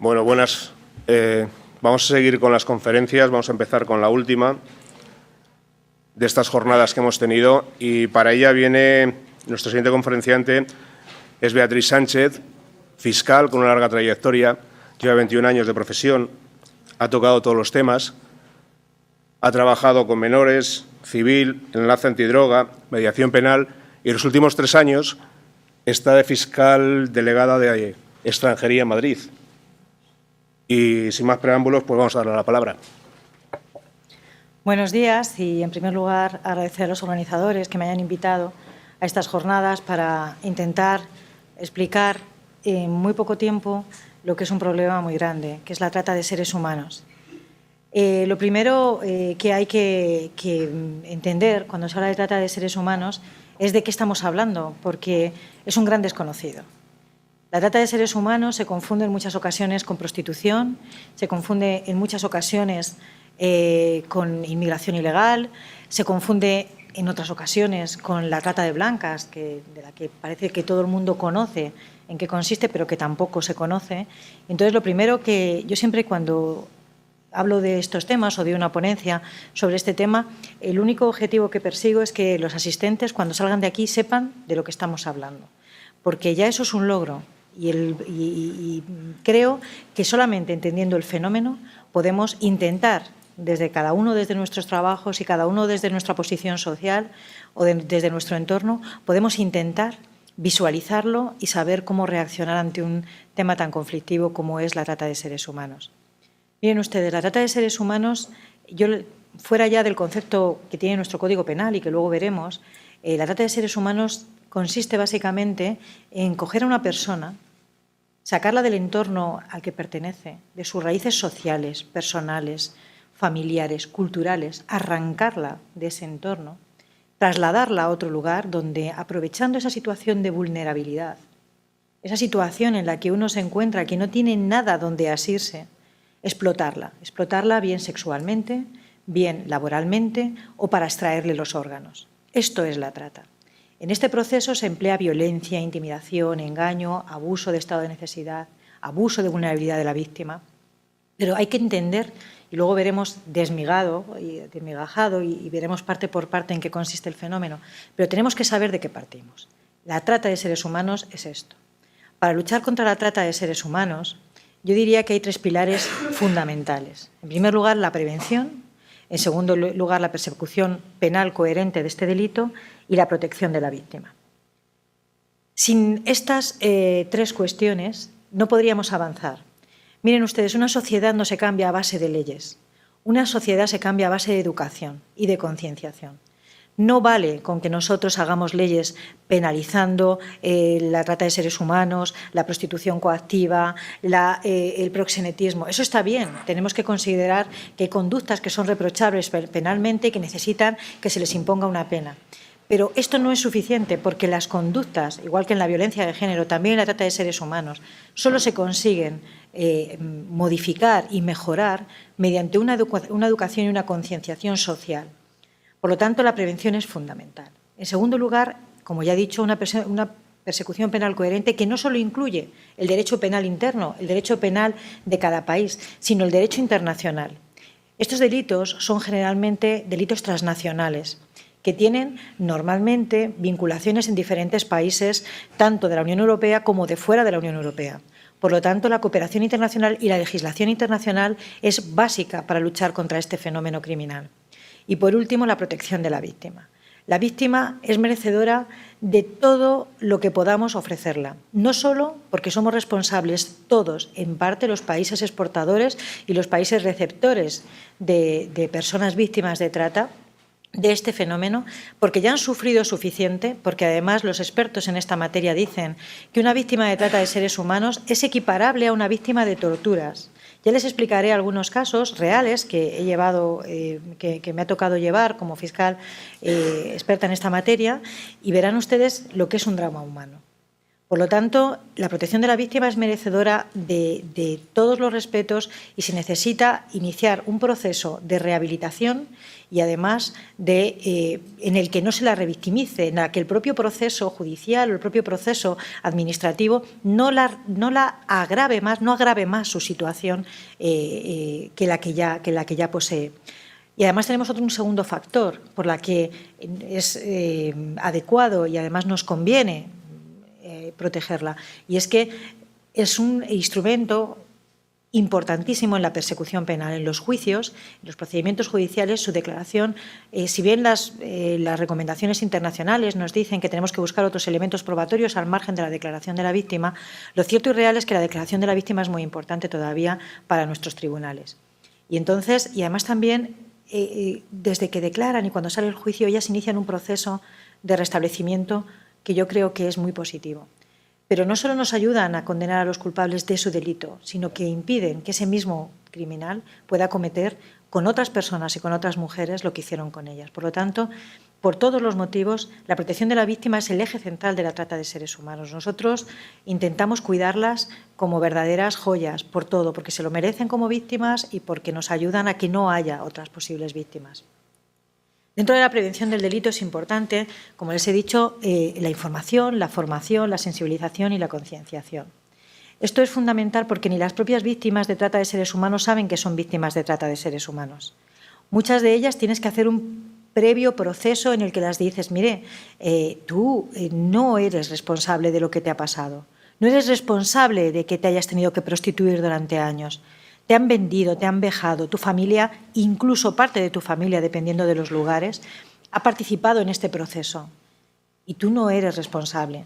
Bueno, buenas. Vamos a seguir con las conferencias. Vamos a empezar con la última de estas jornadas que hemos tenido. Y para ella viene nuestro siguiente conferenciante, es Beatriz Sánchez, fiscal con una larga trayectoria, lleva 21 años de profesión, ha tocado todos los temas, ha trabajado con menores, civil, enlace antidroga, mediación penal y en los últimos 3 años está de fiscal delegada de extranjería en Madrid. Y sin más preámbulos, pues vamos a darle la palabra. Buenos días y, en primer lugar, agradecer a los organizadores que me hayan invitado a estas jornadas para intentar explicar en muy poco tiempo lo que es un problema muy grande, que es la trata de seres humanos. Lo primero que hay que entender cuando se habla de trata de seres humanos es de qué estamos hablando, porque es un gran desconocido. La trata de seres humanos se confunde en muchas ocasiones con prostitución, se confunde en muchas ocasiones con inmigración ilegal, se confunde en otras ocasiones con la trata de blancas, de la que parece que todo el mundo conoce en qué consiste, pero que tampoco se conoce. Entonces, lo primero que yo siempre, cuando hablo de estos temas o de una ponencia sobre este tema, el único objetivo que persigo es que los asistentes, cuando salgan de aquí, sepan de lo que estamos hablando, porque ya eso es un logro. Y creo que solamente entendiendo el fenómeno podemos intentar, desde cada uno desde nuestros trabajos y cada uno desde nuestra posición social o desde nuestro entorno, podemos intentar visualizarlo y saber cómo reaccionar ante un tema tan conflictivo como es la trata de seres humanos. Miren ustedes, la trata de seres humanos, fuera ya del concepto que tiene nuestro Código Penal y que luego veremos, la trata de seres humanos consiste básicamente en coger a una persona, sacarla del entorno al que pertenece, de sus raíces sociales, personales, familiares, culturales, arrancarla de ese entorno, trasladarla a otro lugar donde, aprovechando esa situación de vulnerabilidad, esa situación en la que uno se encuentra, que no tiene nada donde asirse, explotarla bien sexualmente, bien laboralmente o para extraerle los órganos. Esto es la trata. En este proceso se emplea violencia, intimidación, engaño, abuso de estado de necesidad, abuso de vulnerabilidad de la víctima. Pero hay que entender, y luego veremos desmigajado y veremos parte por parte en qué consiste el fenómeno, pero tenemos que saber de qué partimos. La trata de seres humanos es esto. Para luchar contra la trata de seres humanos, yo diría que hay 3 pilares fundamentales. En primer lugar, la prevención. En segundo lugar, la persecución penal coherente de este delito y la protección de la víctima. Sin estas 3 cuestiones no podríamos avanzar. Miren ustedes, una sociedad no se cambia a base de leyes. Una sociedad se cambia a base de educación y de concienciación. No vale con que nosotros hagamos leyes penalizando la trata de seres humanos, la prostitución coactiva, el proxenetismo. Eso está bien. Tenemos que considerar que hay conductas que son reprochables penalmente y que necesitan que se les imponga una pena. Pero esto no es suficiente porque las conductas, igual que en la violencia de género, también en la trata de seres humanos, solo se consiguen modificar y mejorar mediante una educación y una concienciación social. Por lo tanto, la prevención es fundamental. En segundo lugar, como ya he dicho, una persecución penal coherente que no solo incluye el derecho penal interno, el derecho penal de cada país, sino el derecho internacional. Estos delitos son generalmente delitos transnacionales, que tienen normalmente vinculaciones en diferentes países, tanto de la Unión Europea como de fuera de la Unión Europea. Por lo tanto, la cooperación internacional y la legislación internacional es básica para luchar contra este fenómeno criminal. Y, por último, la protección de la víctima. La víctima es merecedora de todo lo que podamos ofrecerla, no solo porque somos responsables todos, en parte los países exportadores y los países receptores de personas víctimas de trata, de este fenómeno, porque ya han sufrido suficiente, porque además los expertos en esta materia dicen que una víctima de trata de seres humanos es equiparable a una víctima de torturas. Ya les explicaré algunos casos reales que he llevado, que me ha tocado llevar como fiscal experta en esta materia, y verán ustedes lo que es un drama humano. Por lo tanto, la protección de la víctima es merecedora de todos los respetos y se necesita iniciar un proceso de rehabilitación y, además, en el que no se la revictimice, en el que el propio proceso judicial o el propio proceso administrativo no la agrave más, no agrave más su situación que la que ya posee. Y además tenemos un segundo factor por la que es adecuado y además nos conviene protegerla, y es que es un instrumento importantísimo en la persecución penal, en los juicios, en los procedimientos judiciales. Su declaración, si bien las recomendaciones internacionales nos dicen que tenemos que buscar otros elementos probatorios al margen de la declaración de la víctima, lo cierto y real es que la declaración de la víctima es muy importante todavía para nuestros tribunales. Y entonces, y además también, desde que declaran y cuando sale el juicio, ellas inician un proceso de restablecimiento que yo creo que es muy positivo. Pero no solo nos ayudan a condenar a los culpables de su delito, sino que impiden que ese mismo criminal pueda cometer con otras personas y con otras mujeres lo que hicieron con ellas. Por lo tanto, por todos los motivos, la protección de la víctima es el eje central de la trata de seres humanos. Nosotros intentamos cuidarlas como verdaderas joyas, por todo, porque se lo merecen como víctimas y porque nos ayudan a que no haya otras posibles víctimas. Dentro de la prevención del delito es importante, como les he dicho, la información, la formación, la sensibilización y la concienciación. Esto es fundamental porque ni las propias víctimas de trata de seres humanos saben que son víctimas de trata de seres humanos. Muchas de ellas tienes que hacer un previo proceso en el que las dices, mire, tú no eres responsable de lo que te ha pasado, no eres responsable de que te hayas tenido que prostituir durante años. Te han vendido, te han vejado, tu familia, incluso parte de tu familia, dependiendo de los lugares, ha participado en este proceso. Y tú no eres responsable,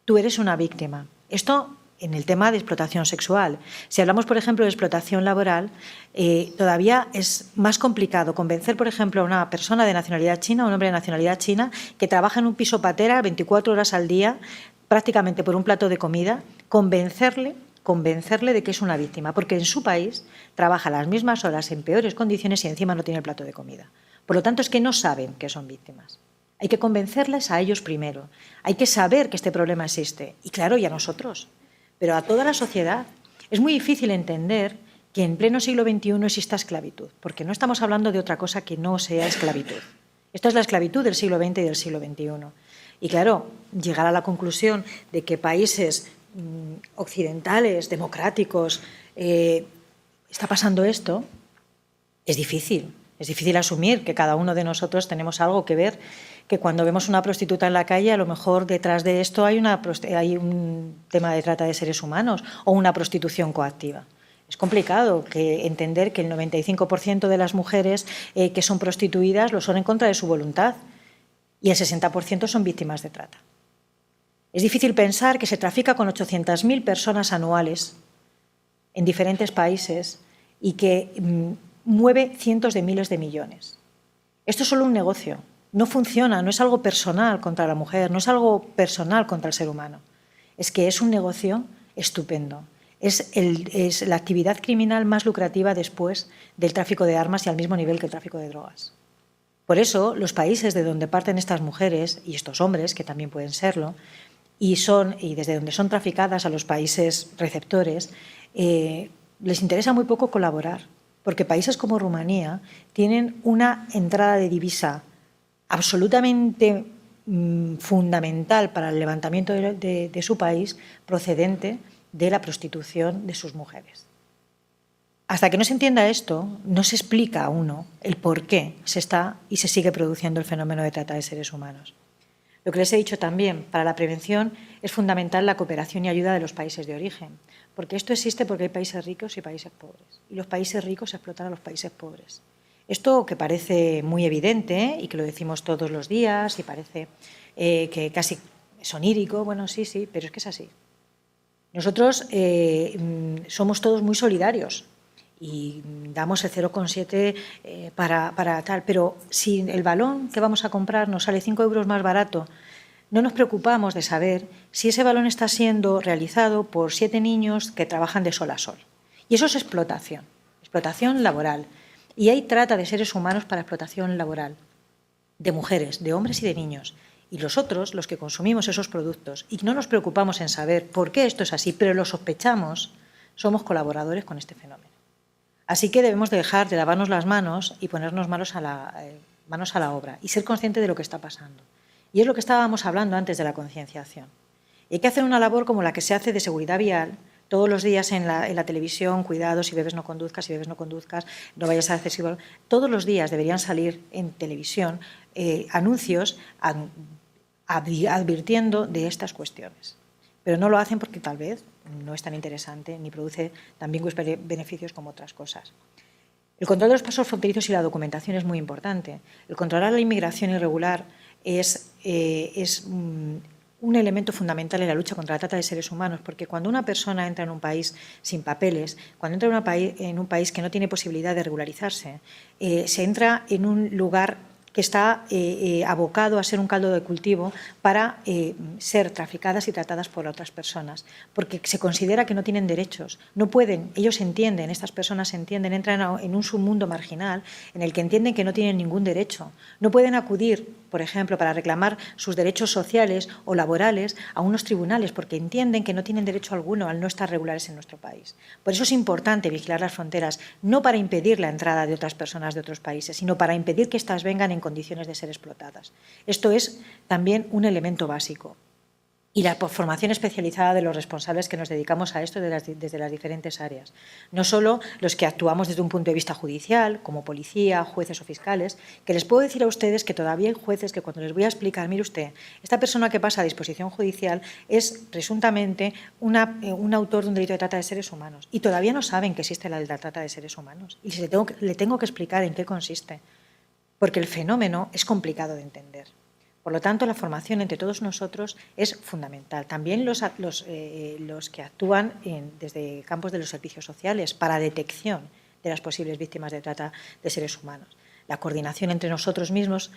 tú eres una víctima. Esto en el tema de explotación sexual. Si hablamos, por ejemplo, de explotación laboral, todavía es más complicado convencer, por ejemplo, a una persona de nacionalidad china, a un hombre de nacionalidad china, que trabaja en un piso patera 24 horas al día, prácticamente por un plato de comida, convencerle de que es una víctima, porque en su país trabaja las mismas horas en peores condiciones y encima no tiene el plato de comida. Por lo tanto, es que no saben que son víctimas. Hay que convencerles a ellos primero. Hay que saber que este problema existe. Y claro, y a nosotros, pero a toda la sociedad. Es muy difícil entender que en pleno siglo XXI exista esclavitud, porque no estamos hablando de otra cosa que no sea esclavitud. Esta es la esclavitud del siglo XX y del siglo XXI. Y claro, llegar a la conclusión de que países occidentales, democráticos, está pasando esto, es difícil. Es difícil asumir que cada uno de nosotros tenemos algo que ver, que cuando vemos una prostituta en la calle, a lo mejor detrás de esto hay un tema de trata de seres humanos o una prostitución coactiva. Es complicado entender que el 95% de las mujeres que son prostituidas lo son en contra de su voluntad y el 60% son víctimas de trata. Es difícil pensar que se trafica con 800.000 personas anuales en diferentes países y que mueve cientos de miles de millones. Esto es solo un negocio, no funciona, no es algo personal contra la mujer, no es algo personal contra el ser humano. Es que es un negocio estupendo. Es la actividad criminal más lucrativa después del tráfico de armas y al mismo nivel que el tráfico de drogas. Por eso, los países de donde parten estas mujeres y estos hombres, que también pueden serlo, y desde donde son traficadas a los países receptores, les interesa muy poco colaborar, porque países como Rumanía tienen una entrada de divisa absolutamente fundamental para el levantamiento de su país, procedente de la prostitución de sus mujeres. Hasta que no se entienda esto, no se explica a uno el por qué se está y se sigue produciendo el fenómeno de trata de seres humanos. Lo que les he dicho también, para la prevención es fundamental la cooperación y ayuda de los países de origen, porque esto existe porque hay países ricos y países pobres, y los países ricos explotan a los países pobres. Esto que parece muy evidente y que lo decimos todos los días y parece que casi es onírico, bueno, sí, pero es que es así. Nosotros somos todos muy solidarios y damos el 0,7 para tal, pero si el balón que vamos a comprar nos sale 5 euros más barato, no nos preocupamos de saber si ese balón está siendo realizado por 7 niños que trabajan de sol a sol. Y eso es explotación laboral. Y hay trata de seres humanos para explotación laboral, de mujeres, de hombres y de niños. Y los otros, los que consumimos esos productos y no nos preocupamos en saber por qué esto es así, pero lo sospechamos, somos colaboradores con este fenómeno. Así que debemos dejar de lavarnos las manos y ponernos manos a la obra y ser conscientes de lo que está pasando. Y es lo que estábamos hablando antes de la concienciación. Hay que hacer una labor como la que se hace de seguridad vial todos los días en la televisión: cuidado, si bebes no conduzcas, si bebes no conduzcas, no vayas a excesivo. Todos los días deberían salir en televisión anuncios advirtiendo de estas cuestiones. Pero no lo hacen porque tal vez no es tan interesante ni produce tan bien beneficios como otras cosas. El control de los pasos fronterizos y la documentación es muy importante. El controlar la inmigración irregular es un elemento fundamental en la lucha contra la trata de seres humanos, porque cuando una persona entra en un país sin papeles, cuando entra en un país que no tiene posibilidad de regularizarse, se entra en un lugar que está abocado a ser un caldo de cultivo para ser traficadas y tratadas por otras personas, porque se considera que no tienen derechos, no pueden, ellos entienden, estas personas entienden, entran en un submundo marginal en el que entienden que no tienen ningún derecho, no pueden acudir, por ejemplo, para reclamar sus derechos sociales o laborales a unos tribunales, porque entienden que no tienen derecho alguno al no estar regulares en nuestro país. Por eso es importante vigilar las fronteras, no para impedir la entrada de otras personas de otros países, sino para impedir que éstas vengan en condiciones de ser explotadas. Esto es también un elemento básico. Y la formación especializada de los responsables que nos dedicamos a esto desde las diferentes áreas. No solo los que actuamos desde un punto de vista judicial, como policía, jueces o fiscales, que les puedo decir a ustedes que todavía hay jueces que cuando les voy a explicar, mire usted, esta persona que pasa a disposición judicial es presuntamente un autor de un delito de trata de seres humanos y todavía no saben que existe la trata de seres humanos. Y le tengo que explicar en qué consiste, porque el fenómeno es complicado de entender. Por lo tanto, la formación entre todos nosotros es fundamental. También los que actúan desde campos de los servicios sociales para detección de las posibles víctimas de trata de seres humanos. La coordinación entre nosotros mismos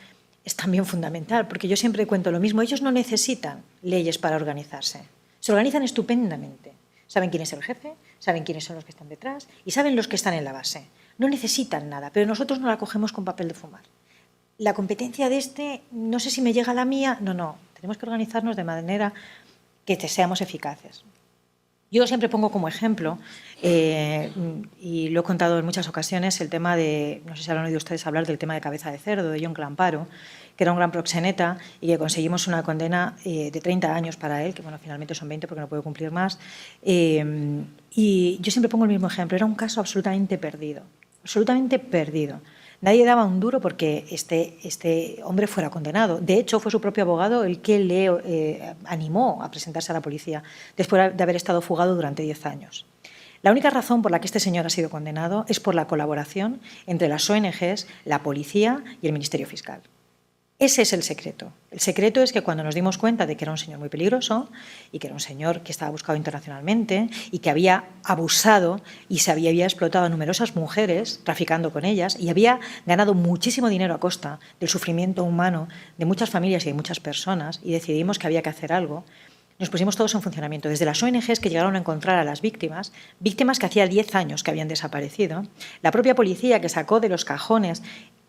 es también fundamental, porque yo siempre cuento lo mismo. Ellos no necesitan leyes para organizarse. Se organizan estupendamente. Saben quién es el jefe, saben quiénes son los que están detrás y saben los que están en la base. No necesitan nada, pero nosotros no la cogemos con papel de fumar. La competencia de no sé si me llega a la mía, no. Tenemos que organizarnos de manera que seamos eficaces. Yo siempre pongo como ejemplo, y lo he contado en muchas ocasiones, el tema de, no sé si habrán oído ustedes hablar del tema de Cabeza de Cerdo, de Jon Clamparo, que era un gran proxeneta y que conseguimos una condena de 30 años para él, que bueno, finalmente son 20 porque no puede cumplir más. Y yo siempre pongo el mismo ejemplo, era un caso absolutamente perdido. Nadie daba un duro porque este hombre fuera condenado. De hecho, fue su propio abogado el que le animó a presentarse a la policía después de haber estado fugado durante 10 años. La única razón por la que este señor ha sido condenado es por la colaboración entre las ONGs, la policía y el Ministerio Fiscal. Ese es el secreto. El secreto es que cuando nos dimos cuenta de que era un señor muy peligroso y que era un señor que estaba buscado internacionalmente y que había abusado y se había explotado a numerosas mujeres traficando con ellas y había ganado muchísimo dinero a costa del sufrimiento humano de muchas familias y de muchas personas, y decidimos que había que hacer algo, nos pusimos todos en funcionamiento, desde las ONGs que llegaron a encontrar a las víctimas que hacía 10 años que habían desaparecido, la propia policía que sacó de los cajones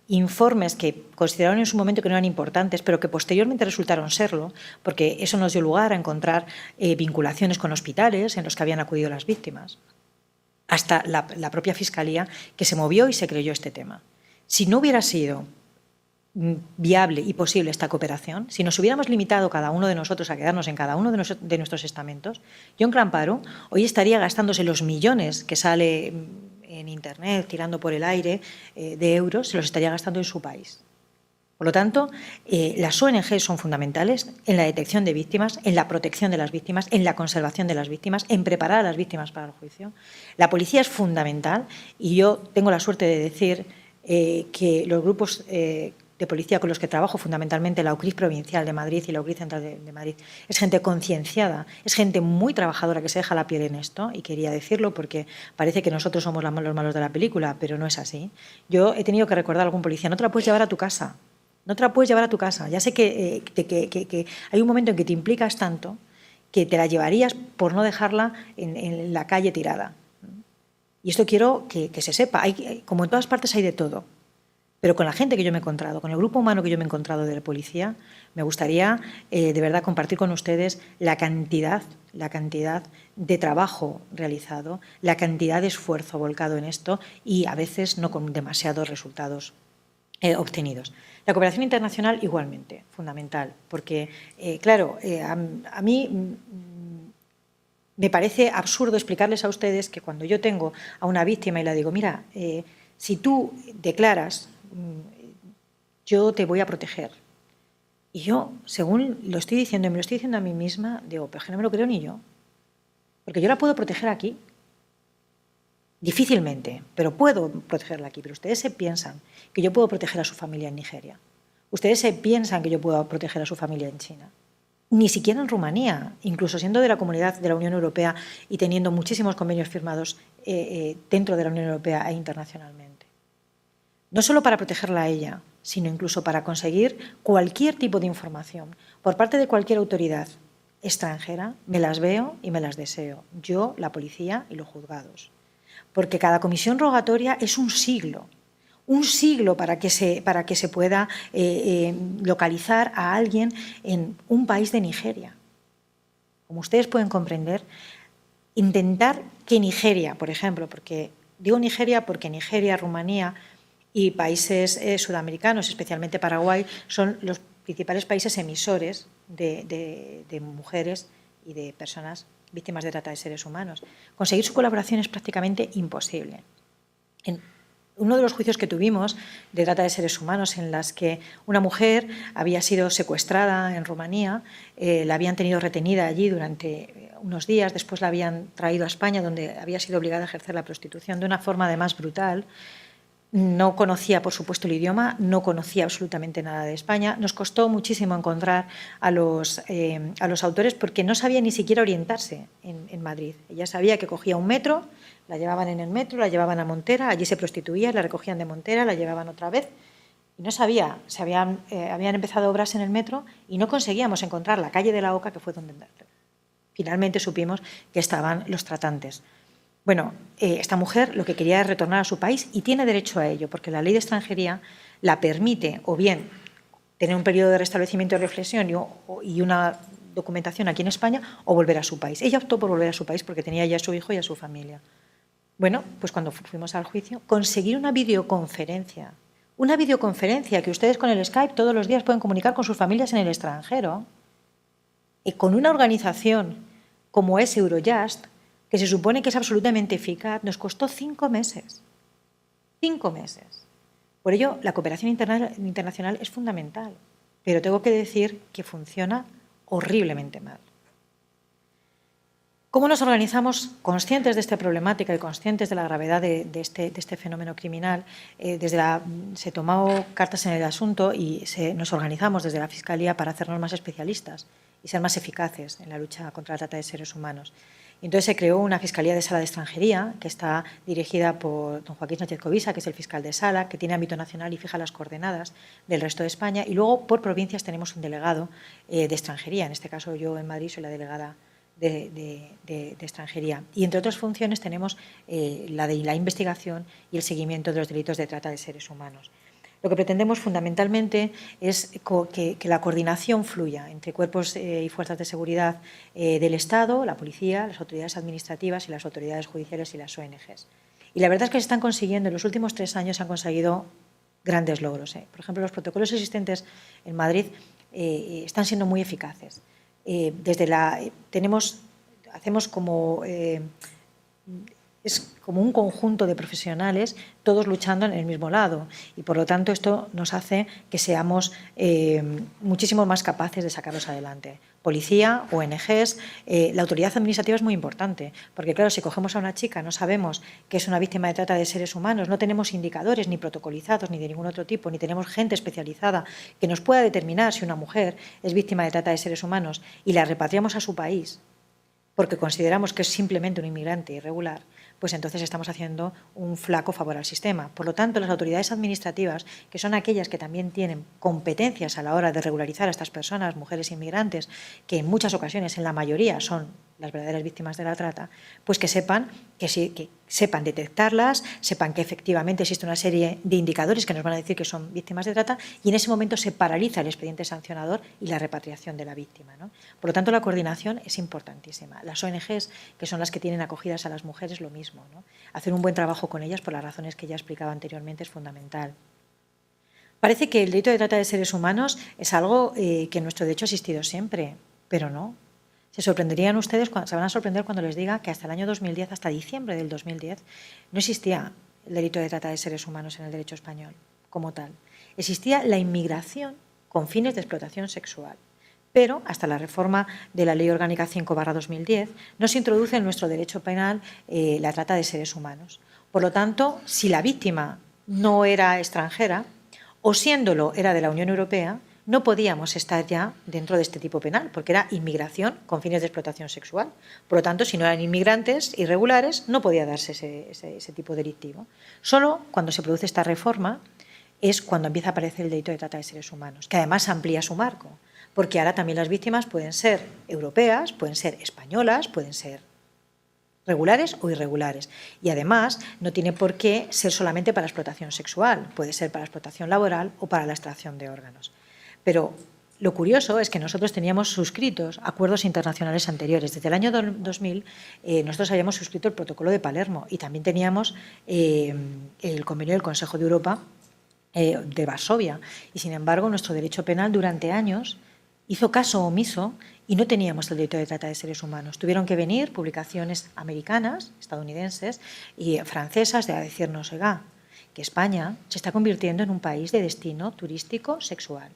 informes que consideraron en su momento que no eran importantes, pero que posteriormente resultaron serlo, porque eso nos dio lugar a encontrar vinculaciones con hospitales en los que habían acudido las víctimas, hasta la propia Fiscalía, que se movió y se creyó este tema. Si no hubiera sido viable y posible esta cooperación, si nos hubiéramos limitado cada uno de nosotros a quedarnos en cada uno de nuestros estamentos, Jon Clamparo hoy estaría gastándose los millones que sale en Internet, tirando por el aire, de euros, se los estaría gastando en su país. Por lo tanto, las ONG son fundamentales en la detección de víctimas, en la protección de las víctimas, en la conservación de las víctimas, en preparar a las víctimas para el juicio. La policía es fundamental y yo tengo la suerte de decir que los grupos de policía con los que trabajo, fundamentalmente la UCRIF provincial de Madrid y la UCRIF central de Madrid, es gente concienciada, es gente muy trabajadora que se deja la piel en esto, y quería decirlo porque parece que nosotros somos los malos de la película, pero no es así. Yo he tenido que recordar a algún policía, no te la puedes llevar a tu casa, no te la puedes llevar a tu casa. Ya sé que hay un momento en que te implicas tanto que te la llevarías por no dejarla en la calle tirada. Y esto quiero que se sepa. Como en todas partes hay de todo. Pero con la gente que yo me he encontrado, con el grupo humano que yo me he encontrado de la policía, me gustaría de verdad compartir con ustedes la cantidad de trabajo realizado, la cantidad de esfuerzo volcado en esto y a veces no con demasiados resultados obtenidos. La cooperación internacional igualmente, fundamental, porque, claro, a mí me parece absurdo explicarles a ustedes que cuando yo tengo a una víctima y le digo, mira, si tú declaras, yo te voy a proteger. Y yo, según lo estoy diciendo y me lo estoy diciendo a mí misma, digo, pero es que no me lo creo ni yo. Porque yo la puedo proteger aquí. Difícilmente, pero puedo protegerla aquí. Pero ustedes se piensan que yo puedo proteger a su familia en Nigeria. Ustedes se piensan que yo puedo proteger a su familia en China. Ni siquiera en Rumanía, incluso siendo de la Comunidad de la Unión Europea y teniendo muchísimos convenios firmados dentro de la Unión Europea e internacionalmente. No solo para protegerla a ella, sino incluso para conseguir cualquier tipo de información por parte de cualquier autoridad extranjera, me las veo y me las deseo. Yo, la policía y los juzgados. Porque cada comisión rogatoria es un siglo para que se pueda localizar a alguien en un país de Nigeria. Como ustedes pueden comprender, intentar que Nigeria, por ejemplo, porque digo Nigeria porque Nigeria, Rumanía y países sudamericanos, especialmente Paraguay, son los principales países emisores de mujeres y de personas víctimas de trata de seres humanos. Conseguir su colaboración es prácticamente imposible. En uno de los juicios que tuvimos de trata de seres humanos, en las que una mujer había sido secuestrada en Rumanía, la habían tenido retenida allí durante unos días, después la habían traído a España, donde había sido obligada a ejercer la prostitución de una forma además brutal. No conocía, por supuesto, el idioma, no conocía absolutamente nada de España. Nos costó muchísimo encontrar a los autores porque no sabía ni siquiera orientarse en Madrid. Ella sabía que cogía un metro, la llevaban en el metro, la llevaban a Montera, allí se prostituía, la recogían de Montera, la llevaban otra vez. Y no sabía, habían empezado obras en el metro y no conseguíamos encontrar la calle de la Oca, que fue donde finalmente supimos que estaban los tratantes. Bueno, esta mujer lo que quería es retornar a su país y tiene derecho a ello, porque la ley de extranjería la permite o bien tener un periodo de restablecimiento y reflexión y una documentación aquí en España o volver a su país. Ella optó por volver a su país porque tenía ya a su hijo y a su familia. Bueno, pues cuando fuimos al juicio, conseguir una videoconferencia que ustedes con el Skype todos los días pueden comunicar con sus familias en el extranjero, y con una organización como es Eurojust, que se supone que es absolutamente eficaz, nos costó 5 meses. 5 meses. Por ello, la cooperación internacional es fundamental, pero tengo que decir que funciona horriblemente mal. ¿Cómo nos organizamos conscientes de esta problemática y conscientes de la gravedad de este fenómeno criminal? Se tomó cartas en el asunto y nos organizamos desde la Fiscalía para hacernos más especialistas y ser más eficaces en la lucha contra la trata de seres humanos. Y entonces se creó una Fiscalía de Sala de Extranjería que está dirigida por don Joaquín Sánchez Covisa, que es el fiscal de Sala, que tiene ámbito nacional y fija las coordenadas del resto de España. Y luego, por provincias, tenemos un delegado de extranjería. En este caso, yo en Madrid soy la delegada de extranjería. Y entre otras funciones tenemos la de la investigación y el seguimiento de los delitos de trata de seres humanos. Lo que pretendemos fundamentalmente es que la coordinación fluya entre cuerpos y fuerzas de seguridad del Estado, la policía, las autoridades administrativas y las autoridades judiciales y las ONGs. Y la verdad es que se están consiguiendo, en los últimos 3 años se han conseguido grandes logros. Por ejemplo, los protocolos existentes en Madrid están siendo muy eficaces. Hacemos como es como un conjunto de profesionales, todos luchando en el mismo lado. Y, por lo tanto, esto nos hace que seamos muchísimo más capaces de sacarlos adelante. Policía, ONGs, la autoridad administrativa es muy importante, porque, claro, si cogemos a una chica, no sabemos que es una víctima de trata de seres humanos, no tenemos indicadores ni protocolizados ni de ningún otro tipo, ni tenemos gente especializada que nos pueda determinar si una mujer es víctima de trata de seres humanos y la repatriamos a su país porque consideramos que es simplemente un inmigrante irregular, pues entonces estamos haciendo un flaco favor al sistema. Por lo tanto, las autoridades administrativas, que son aquellas que también tienen competencias a la hora de regularizar a estas personas, mujeres inmigrantes, que en muchas ocasiones, en la mayoría, son las verdaderas víctimas de la trata, pues que sepan que sepan detectarlas, sepan que efectivamente existe una serie de indicadores que nos van a decir que son víctimas de trata y en ese momento se paraliza el expediente sancionador y la repatriación de la víctima, ¿no? Por lo tanto, la coordinación es importantísima. Las ONGs, que son las que tienen acogidas a las mujeres, lo mismo, ¿no? Hacer un buen trabajo con ellas, por las razones que ya explicaba anteriormente, es fundamental. Parece que el delito de trata de seres humanos es algo que en nuestro derecho ha existido siempre, pero no. Se sorprenderían ustedes, se van a sorprender cuando les diga que hasta el año 2010, hasta diciembre del 2010, no existía el delito de trata de seres humanos en el derecho español como tal. Existía la inmigración con fines de explotación sexual, pero hasta la reforma de la Ley Orgánica 5/2010 no se introduce en nuestro derecho penal la trata de seres humanos. Por lo tanto, si la víctima no era extranjera o siéndolo era de la Unión Europea, no podíamos estar ya dentro de este tipo penal, porque era inmigración con fines de explotación sexual. Por lo tanto, si no eran inmigrantes irregulares, no podía darse ese tipo delictivo. Solo cuando se produce esta reforma es cuando empieza a aparecer el delito de trata de seres humanos, que además amplía su marco, porque ahora también las víctimas pueden ser europeas, pueden ser españolas, pueden ser regulares o irregulares. Y además no tiene por qué ser solamente para explotación sexual, puede ser para explotación laboral o para la extracción de órganos. Pero lo curioso es que nosotros teníamos suscritos acuerdos internacionales anteriores. Desde el año 2000 nosotros habíamos suscrito el protocolo de Palermo y también teníamos el convenio del Consejo de Europa de Varsovia. Y sin embargo, nuestro derecho penal durante años hizo caso omiso y no teníamos el delito de trata de seres humanos. Tuvieron que venir publicaciones americanas, estadounidenses y francesas de decirnos, oiga, que España se está convirtiendo en un país de destino turístico sexual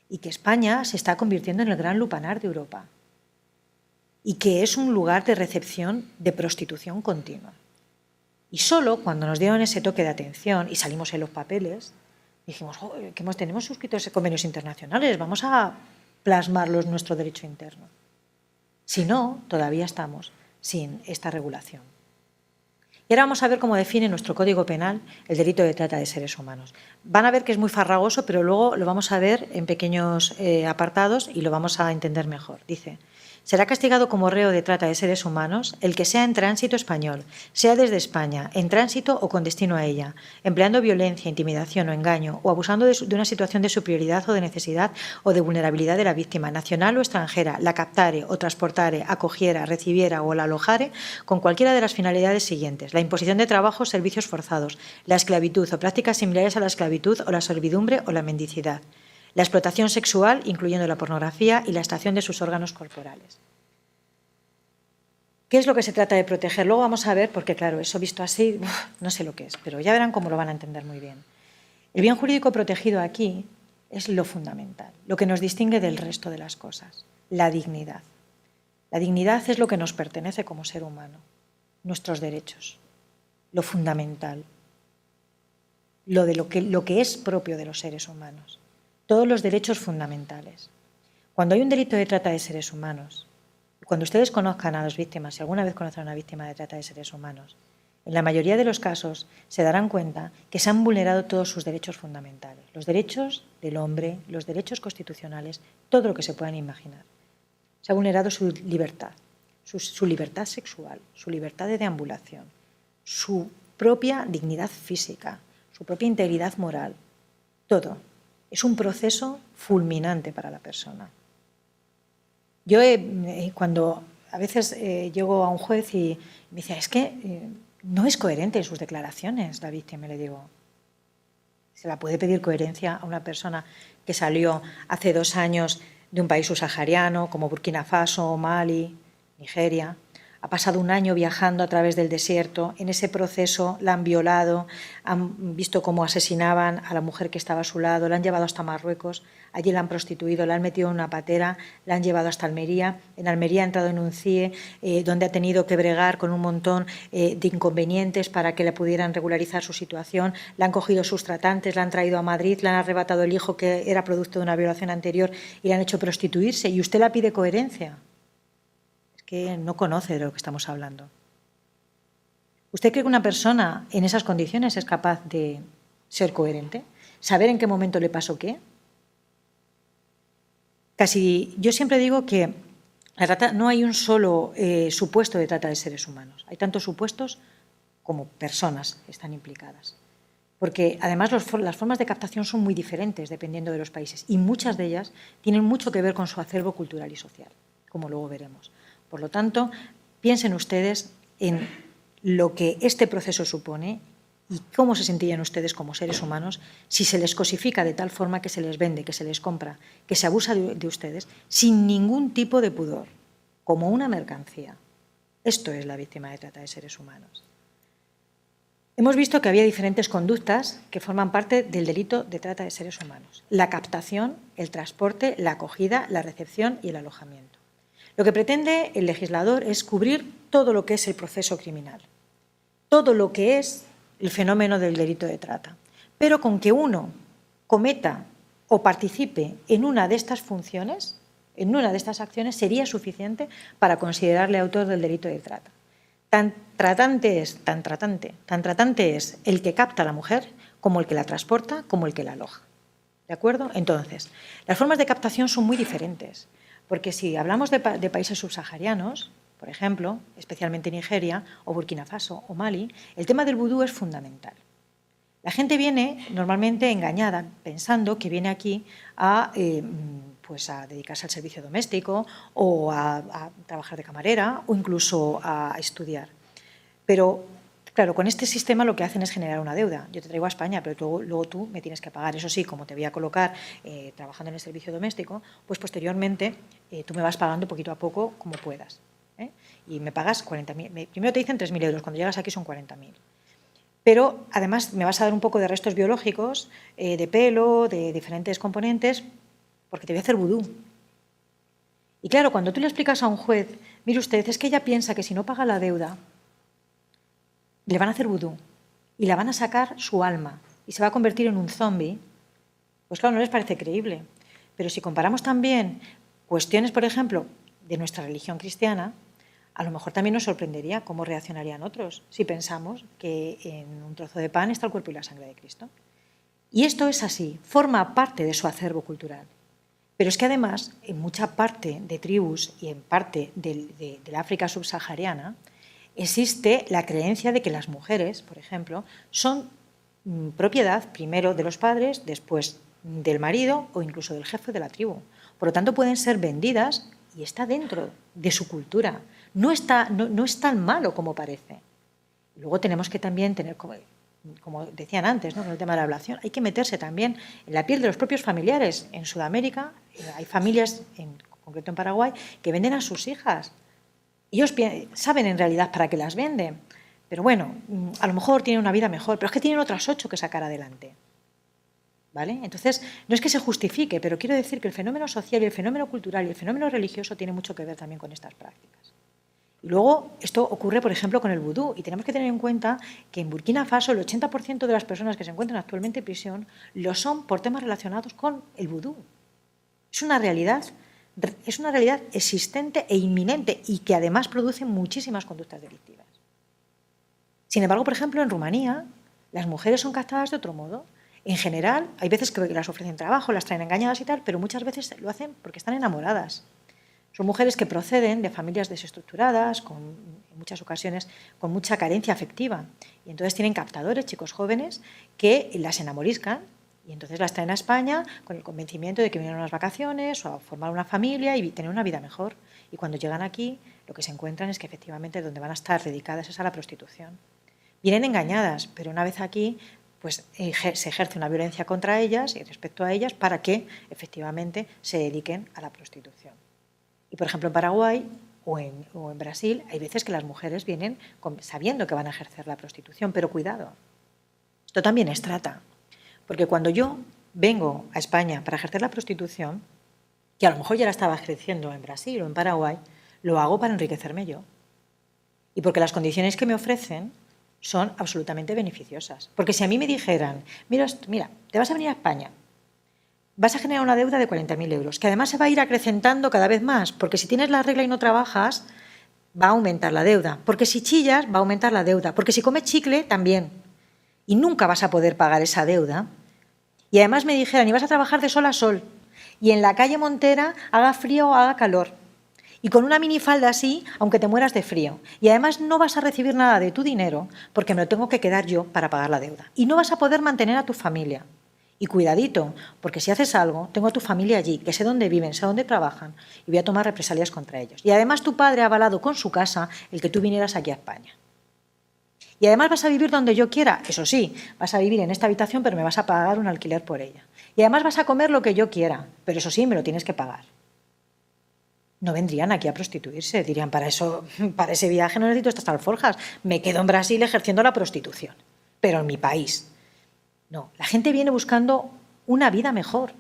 y que España se está convirtiendo en el gran lupanar de Europa y que es un lugar de recepción de prostitución continua. Y solo cuando nos dieron ese toque de atención y salimos en los papeles, dijimos, oh, que tenemos suscritos convenios internacionales, vamos a plasmarlos en nuestro derecho interno. Si no, todavía estamos sin esta regulación. Y ahora vamos a ver cómo define nuestro Código Penal el delito de trata de seres humanos. Van a ver que es muy farragoso, pero luego lo vamos a ver en pequeños apartados y lo vamos a entender mejor. Dice, será castigado como reo de trata de seres humanos el que sea en tránsito español, sea desde España, en tránsito o con destino a ella, empleando violencia, intimidación o engaño, o abusando de una situación de superioridad o de necesidad o de vulnerabilidad de la víctima, nacional o extranjera, la captare o transportare, acogiera, recibiera o la alojare con cualquiera de las finalidades siguientes: la imposición de trabajos, servicios forzados, la esclavitud o prácticas similares a la esclavitud o la servidumbre o la mendicidad, la explotación sexual, incluyendo la pornografía y la extracción de sus órganos corporales. ¿Qué es lo que se trata de proteger? Luego vamos a ver, porque claro, eso visto así, no sé lo que es, pero ya verán cómo lo van a entender muy bien. El bien jurídico protegido aquí es lo fundamental, lo que nos distingue del resto de las cosas, la dignidad. La dignidad es lo que nos pertenece como ser humano, nuestros derechos, lo fundamental, lo que es propio de los seres humanos. Todos los derechos fundamentales. Cuando hay un delito de trata de seres humanos, cuando ustedes conozcan a las víctimas, si alguna vez conocen a una víctima de trata de seres humanos, en la mayoría de los casos se darán cuenta que se han vulnerado todos sus derechos fundamentales, los derechos del hombre, los derechos constitucionales, todo lo que se puedan imaginar. Se ha vulnerado su libertad sexual, su libertad de deambulación, su propia dignidad física, su propia integridad moral, todo. Es un proceso fulminante para la persona. Yo cuando a veces llego a un juez y me dice, es que no es coherente en sus declaraciones la víctima, le digo, ¿se la puede pedir coherencia a una persona que salió hace 2 años de un país subsahariano como Burkina Faso, Mali, Nigeria? Ha pasado 1 año viajando a través del desierto. En ese proceso la han violado, han visto cómo asesinaban a la mujer que estaba a su lado, la han llevado hasta Marruecos, allí la han prostituido, la han metido en una patera, la han llevado hasta Almería. En Almería ha entrado en un CIE donde ha tenido que bregar con un montón de inconvenientes para que le pudieran regularizar su situación. La han cogido sus tratantes, la han traído a Madrid, le han arrebatado el hijo que era producto de una violación anterior y le han hecho prostituirse. ¿Y usted la pide coherencia? Que no conoce de lo que estamos hablando. ¿Usted cree que una persona en esas condiciones es capaz de ser coherente? ¿Saber en qué momento le pasó qué? Yo siempre digo que no hay un solo supuesto de trata de seres humanos. Hay tantos supuestos como personas que están implicadas. Porque además las formas de captación son muy diferentes dependiendo de los países y muchas de ellas tienen mucho que ver con su acervo cultural y social, como luego veremos. Por lo tanto, piensen ustedes en lo que este proceso supone y cómo se sentirían ustedes como seres humanos si se les cosifica de tal forma que se les vende, que se les compra, que se abusa de ustedes sin ningún tipo de pudor, como una mercancía. Esto es la víctima de trata de seres humanos. Hemos visto que había diferentes conductas que forman parte del delito de trata de seres humanos. La captación, el transporte, la acogida, la recepción y el alojamiento. Lo que pretende el legislador es cubrir todo lo que es el proceso criminal, todo lo que es el fenómeno del delito de trata, pero con que uno cometa o participe en una de estas funciones, en una de estas acciones, sería suficiente para considerarle autor del delito de trata. Tan tratante es el que capta a la mujer como el que la transporta, como el que la aloja. ¿De acuerdo? Entonces, las formas de captación son muy diferentes, porque si hablamos de países subsaharianos, por ejemplo, especialmente Nigeria o Burkina Faso o Mali, el tema del vudú es fundamental. La gente viene normalmente engañada, pensando que viene aquí a dedicarse al servicio doméstico o a trabajar de camarera o incluso a estudiar. Pero, claro, con este sistema lo que hacen es generar una deuda. Yo te traigo a España, pero luego tú me tienes que pagar. Eso sí, como te voy a colocar trabajando en el servicio doméstico, pues posteriormente tú me vas pagando poquito a poco como puedas. Y me pagas 40.000. Primero te dicen 3.000 euros, cuando llegas aquí son 40.000. Pero además me vas a dar un poco de restos biológicos, de pelo, de diferentes componentes, porque te voy a hacer vudú. Y claro, cuando tú le explicas a un juez, mire usted, es que ella piensa que si no paga la deuda, le van a hacer vudú y la van a sacar su alma y se va a convertir en un zombi, pues claro, no les parece creíble. Pero si comparamos también cuestiones, por ejemplo, de nuestra religión cristiana, a lo mejor también nos sorprendería cómo reaccionarían otros si pensamos que en un trozo de pan está el cuerpo y la sangre de Cristo. Y esto es así, forma parte de su acervo cultural. Pero es que además, en mucha parte de tribus y en parte de la África subsahariana, existe la creencia de que las mujeres, por ejemplo, son propiedad primero de los padres, después del marido o incluso del jefe de la tribu. Por lo tanto, pueden ser vendidas y está dentro de su cultura. No es tan malo como parece. Luego tenemos que también tener, como decían antes, ¿no?, con el tema de la ablación, hay que meterse también en la piel de los propios familiares. En Sudamérica hay familias, en concreto en Paraguay, que venden a sus hijas. Ellos saben en realidad para qué las venden, pero bueno, a lo mejor tienen una vida mejor, pero es que tienen otras 8 que sacar adelante. ¿Vale? Entonces, no es que se justifique, pero quiero decir que el fenómeno social y el fenómeno cultural y el fenómeno religioso tiene mucho que ver también con estas prácticas. Y luego, esto ocurre, por ejemplo, con el vudú, y tenemos que tener en cuenta que en Burkina Faso el 80% de las personas que se encuentran actualmente en prisión lo son por temas relacionados con el vudú. Es una realidad existente e inminente y que además produce muchísimas conductas delictivas. Sin embargo, por ejemplo, en Rumanía, las mujeres son captadas de otro modo. En general, hay veces que las ofrecen trabajo, las traen engañadas y tal, pero muchas veces lo hacen porque están enamoradas. Son mujeres que proceden de familias desestructuradas, en muchas ocasiones con mucha carencia afectiva. Y entonces tienen captadores, chicos jóvenes, que las enamoriscan y entonces las traen a España con el convencimiento de que vienen a unas vacaciones o a formar una familia y tener una vida mejor. Y cuando llegan aquí, lo que se encuentran es que efectivamente donde van a estar dedicadas es a la prostitución. Vienen engañadas, pero una vez aquí pues se ejerce una violencia contra ellas y respecto a ellas para que efectivamente se dediquen a la prostitución. Y, por ejemplo, en Paraguay o en Brasil hay veces que las mujeres vienen sabiendo que van a ejercer la prostitución, pero cuidado, esto también es trata, porque cuando yo vengo a España para ejercer la prostitución, que a lo mejor ya la estaba ejerciendo en Brasil o en Paraguay, lo hago para enriquecerme yo. Y porque las condiciones que me ofrecen son absolutamente beneficiosas. Porque si a mí me dijeran, mira, te vas a venir a España, vas a generar una deuda de 40.000 euros, que además se va a ir acrecentando cada vez más, porque si tienes la regla y no trabajas, va a aumentar la deuda. Porque si chillas, va a aumentar la deuda. Porque si comes chicle, también. Y nunca vas a poder pagar esa deuda. Y además me dijeran, y vas a trabajar de sol a sol, y en la calle Montera haga frío o haga calor. Y con una minifalda así, aunque te mueras de frío. Y además no vas a recibir nada de tu dinero porque me lo tengo que quedar yo para pagar la deuda. Y no vas a poder mantener a tu familia. Y cuidadito, porque si haces algo, tengo a tu familia allí, que sé dónde viven, sé dónde trabajan, y voy a tomar represalias contra ellos. Y además tu padre ha avalado con su casa el que tú vinieras aquí a España. Y además vas a vivir donde yo quiera, eso sí, vas a vivir en esta habitación, pero me vas a pagar un alquiler por ella. Y además vas a comer lo que yo quiera, pero eso sí, me lo tienes que pagar. No vendrían aquí a prostituirse, dirían, para ese viaje no necesito estas alforjas, me quedo en Brasil ejerciendo la prostitución, pero en mi país. No, la gente viene buscando una vida mejor.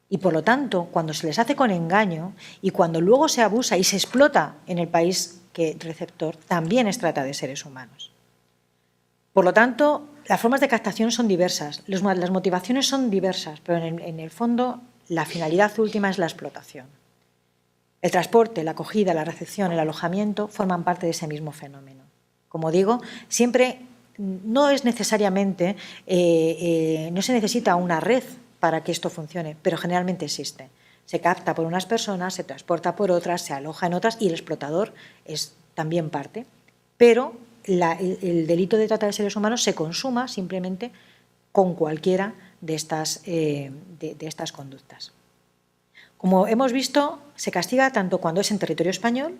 Y por lo tanto, cuando se les hace con engaño y cuando luego se abusa y se explota en el país receptor, también es trata de seres humanos. Por lo tanto, las formas de captación son diversas, las motivaciones son diversas, pero en el fondo la finalidad última es la explotación. El transporte, la acogida, la recepción, el alojamiento forman parte de ese mismo fenómeno. Como digo, siempre no es necesariamente, no se necesita una red para que esto funcione, pero generalmente existe. Se capta por unas personas, se transporta por otras, se aloja en otras y el explotador es también parte. Pero el delito de trata de seres humanos se consuma simplemente con cualquiera de estas conductas. Como hemos visto, se castiga tanto cuando es en territorio español,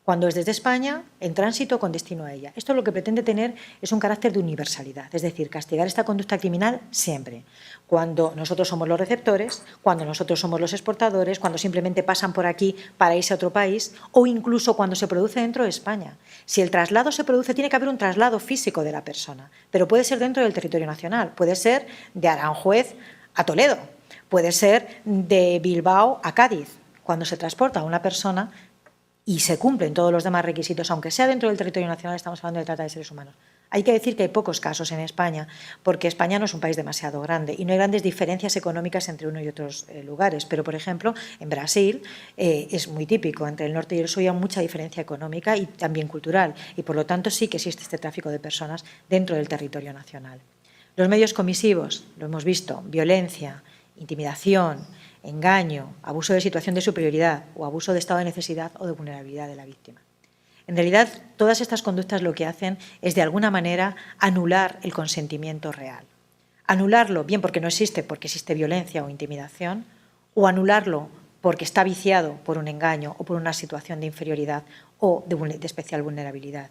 cuando es desde España, en tránsito con destino a ella. Esto lo que pretende tener es un carácter de universalidad, es decir, castigar esta conducta criminal siempre. Cuando nosotros somos los receptores, cuando nosotros somos los exportadores, cuando simplemente pasan por aquí para irse a otro país o incluso cuando se produce dentro de España. Si el traslado se produce, tiene que haber un traslado físico de la persona, pero puede ser dentro del territorio nacional, puede ser de Aranjuez a Toledo, puede ser de Bilbao a Cádiz. Cuando se transporta a una persona y se cumplen todos los demás requisitos, aunque sea dentro del territorio nacional, estamos hablando de trata de seres humanos. Hay que decir que hay pocos casos en España, porque España no es un país demasiado grande y no hay grandes diferencias económicas entre uno y otros lugares. Pero, por ejemplo, en Brasil es muy típico, entre el norte y el sur hay mucha diferencia económica y también cultural, y por lo tanto sí que existe este tráfico de personas dentro del territorio nacional. Los medios comisivos, lo hemos visto, violencia, intimidación, engaño, abuso de situación de superioridad o abuso de estado de necesidad o de vulnerabilidad de la víctima. En realidad, todas estas conductas lo que hacen es, de alguna manera, anular el consentimiento real. Anularlo, bien porque no existe, porque existe violencia o intimidación, o anularlo porque está viciado por un engaño o por una situación de inferioridad o de especial vulnerabilidad.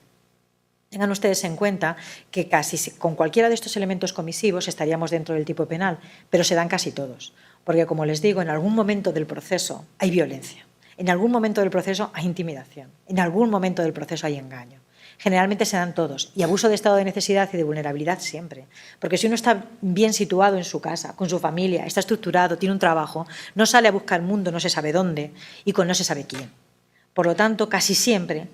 Tengan ustedes en cuenta que casi con cualquiera de estos elementos comisivos estaríamos dentro del tipo penal, pero se dan casi todos. Porque, como les digo, en algún momento del proceso hay violencia, en algún momento del proceso hay intimidación, en algún momento del proceso hay engaño. Generalmente se dan todos, y abuso de estado de necesidad y de vulnerabilidad siempre. Porque si uno está bien situado en su casa, con su familia, está estructurado, tiene un trabajo, no sale a buscar mundo, no se sabe dónde y con no se sabe quién. Por lo tanto, casi siempre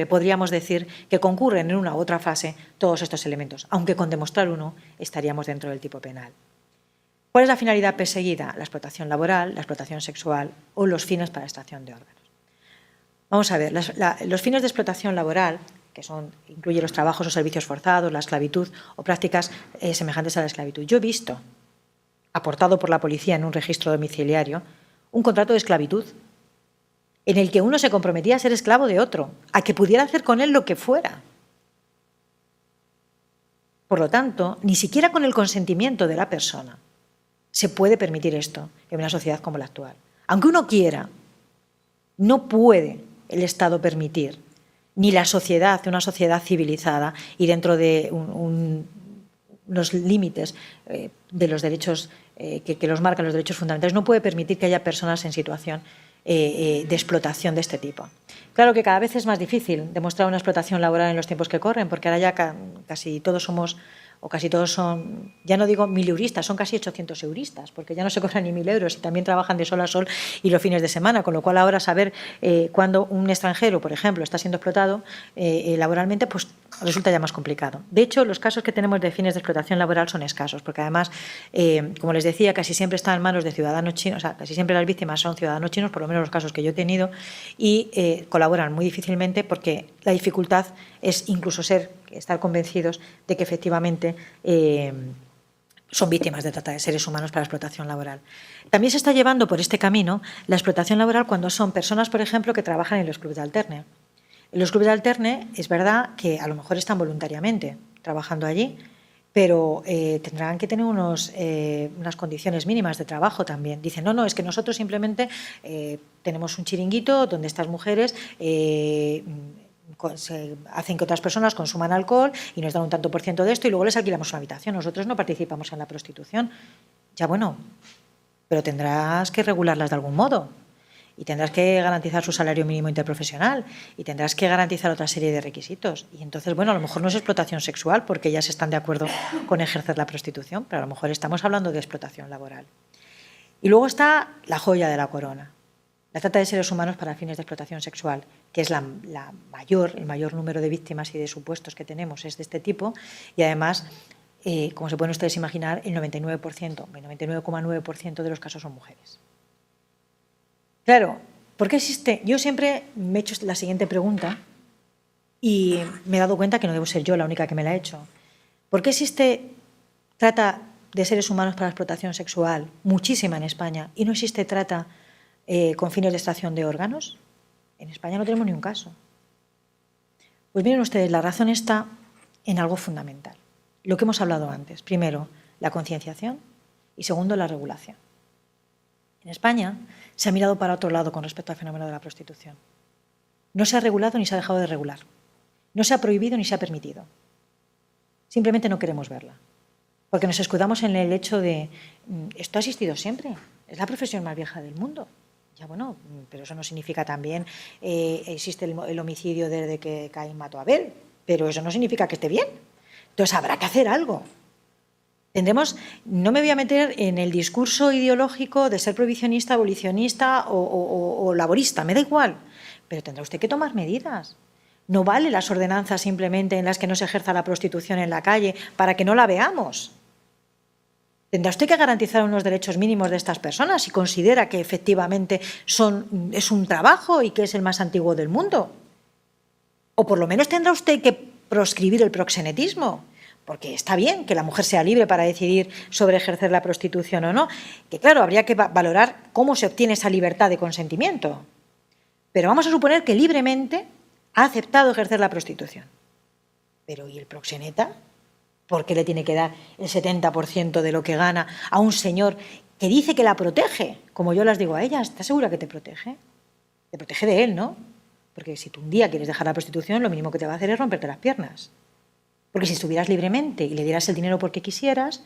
podríamos decir que concurren en una u otra fase todos estos elementos, aunque con demostrar uno estaríamos dentro del tipo penal. ¿Cuál es la finalidad perseguida? La explotación laboral, la explotación sexual o los fines para extracción de órganos. Vamos a ver, los fines de explotación laboral, que incluyen los trabajos o servicios forzados, la esclavitud o prácticas semejantes a la esclavitud. Yo he visto, aportado por la policía en un registro domiciliario, un contrato de esclavitud en el que uno se comprometía a ser esclavo de otro, a que pudiera hacer con él lo que fuera. Por lo tanto, ni siquiera con el consentimiento de la persona se puede permitir esto en una sociedad como la actual. Aunque uno quiera, no puede el Estado permitir, ni la sociedad, una sociedad civilizada y dentro de unos límites de los derechos que los marcan los derechos fundamentales, no puede permitir que haya personas en situación de explotación de este tipo. Claro que cada vez es más difícil demostrar una explotación laboral en los tiempos que corren, porque ahora ya casi todos somos, o casi todos son, ya no digo 1000 euristas, son casi 800 euristas, porque ya no se cobran ni 1000 euros y también trabajan de sol a sol y los fines de semana, con lo cual ahora saber cuándo un extranjero, por ejemplo, está siendo explotado laboralmente, pues resulta ya más complicado. De hecho, los casos que tenemos de fines de explotación laboral son escasos, porque además, como les decía, casi siempre está en manos de ciudadanos chinos, o sea, casi siempre las víctimas son ciudadanos chinos, por lo menos los casos que yo he tenido, y colaboran muy difícilmente porque la dificultad es incluso estar convencidos de que efectivamente son víctimas de trata de seres humanos para explotación laboral. También se está llevando por este camino la explotación laboral cuando son personas, por ejemplo, que trabajan en los clubes de alterne. En los clubes de alterne es verdad que a lo mejor están voluntariamente trabajando allí, pero tendrán que tener unas condiciones mínimas de trabajo también. Dicen, no, es que nosotros simplemente tenemos un chiringuito donde estas mujeres se hacen que otras personas consuman alcohol y nos dan un tanto por ciento de esto y luego les alquilamos una habitación. Nosotros no participamos en la prostitución. Ya bueno, pero tendrás que regularlas de algún modo y tendrás que garantizar su salario mínimo interprofesional y tendrás que garantizar otra serie de requisitos. Y entonces, bueno, a lo mejor no es explotación sexual porque ellas están de acuerdo con ejercer la prostitución, pero a lo mejor estamos hablando de explotación laboral. Y luego está la joya de la corona, la trata de seres humanos para fines de explotación sexual, que es el mayor número de víctimas y de supuestos que tenemos es de este tipo y además, como se pueden ustedes imaginar, el 99,9% de los casos son mujeres. Claro, ¿por qué existe? Yo siempre me he hecho la siguiente pregunta y me he dado cuenta que no debo ser yo la única que me la he hecho. ¿Por qué existe trata de seres humanos para explotación sexual muchísima en España y no existe trata con fines de extracción de órganos? En España no tenemos ni un caso. Pues miren ustedes, la razón está en algo fundamental. Lo que hemos hablado antes. Primero, la concienciación y segundo, la regulación. En España se ha mirado para otro lado con respecto al fenómeno de la prostitución. No se ha regulado ni se ha dejado de regular. No se ha prohibido ni se ha permitido. Simplemente no queremos verla. Porque nos escudamos en el hecho de esto ha existido siempre. Es la profesión más vieja del mundo. Ya bueno, pero eso no significa también existe el homicidio desde que Caín mató a Abel. Pero eso no significa que esté bien. Entonces habrá que hacer algo. No me voy a meter en el discurso ideológico de ser prohibicionista, abolicionista o laborista, me da igual, pero tendrá usted que tomar medidas. No vale las ordenanzas simplemente en las que no se ejerza la prostitución en la calle para que no la veamos. Tendrá usted que garantizar unos derechos mínimos de estas personas si considera que efectivamente es un trabajo y que es el más antiguo del mundo. O por lo menos tendrá usted que proscribir el proxenetismo. Porque está bien que la mujer sea libre para decidir sobre ejercer la prostitución o no, que claro, habría que valorar cómo se obtiene esa libertad de consentimiento. Pero vamos a suponer que libremente ha aceptado ejercer la prostitución. Pero ¿y el proxeneta? ¿Por qué le tiene que dar el 70% de lo que gana a un señor que dice que la protege? Como yo las digo a ellas, ¿estás segura que te protege? Te protege de él, ¿no? Porque si tú un día quieres dejar la prostitución, lo mínimo que te va a hacer es romperte las piernas. Porque si estuvieras libremente y le dieras el dinero porque quisieras,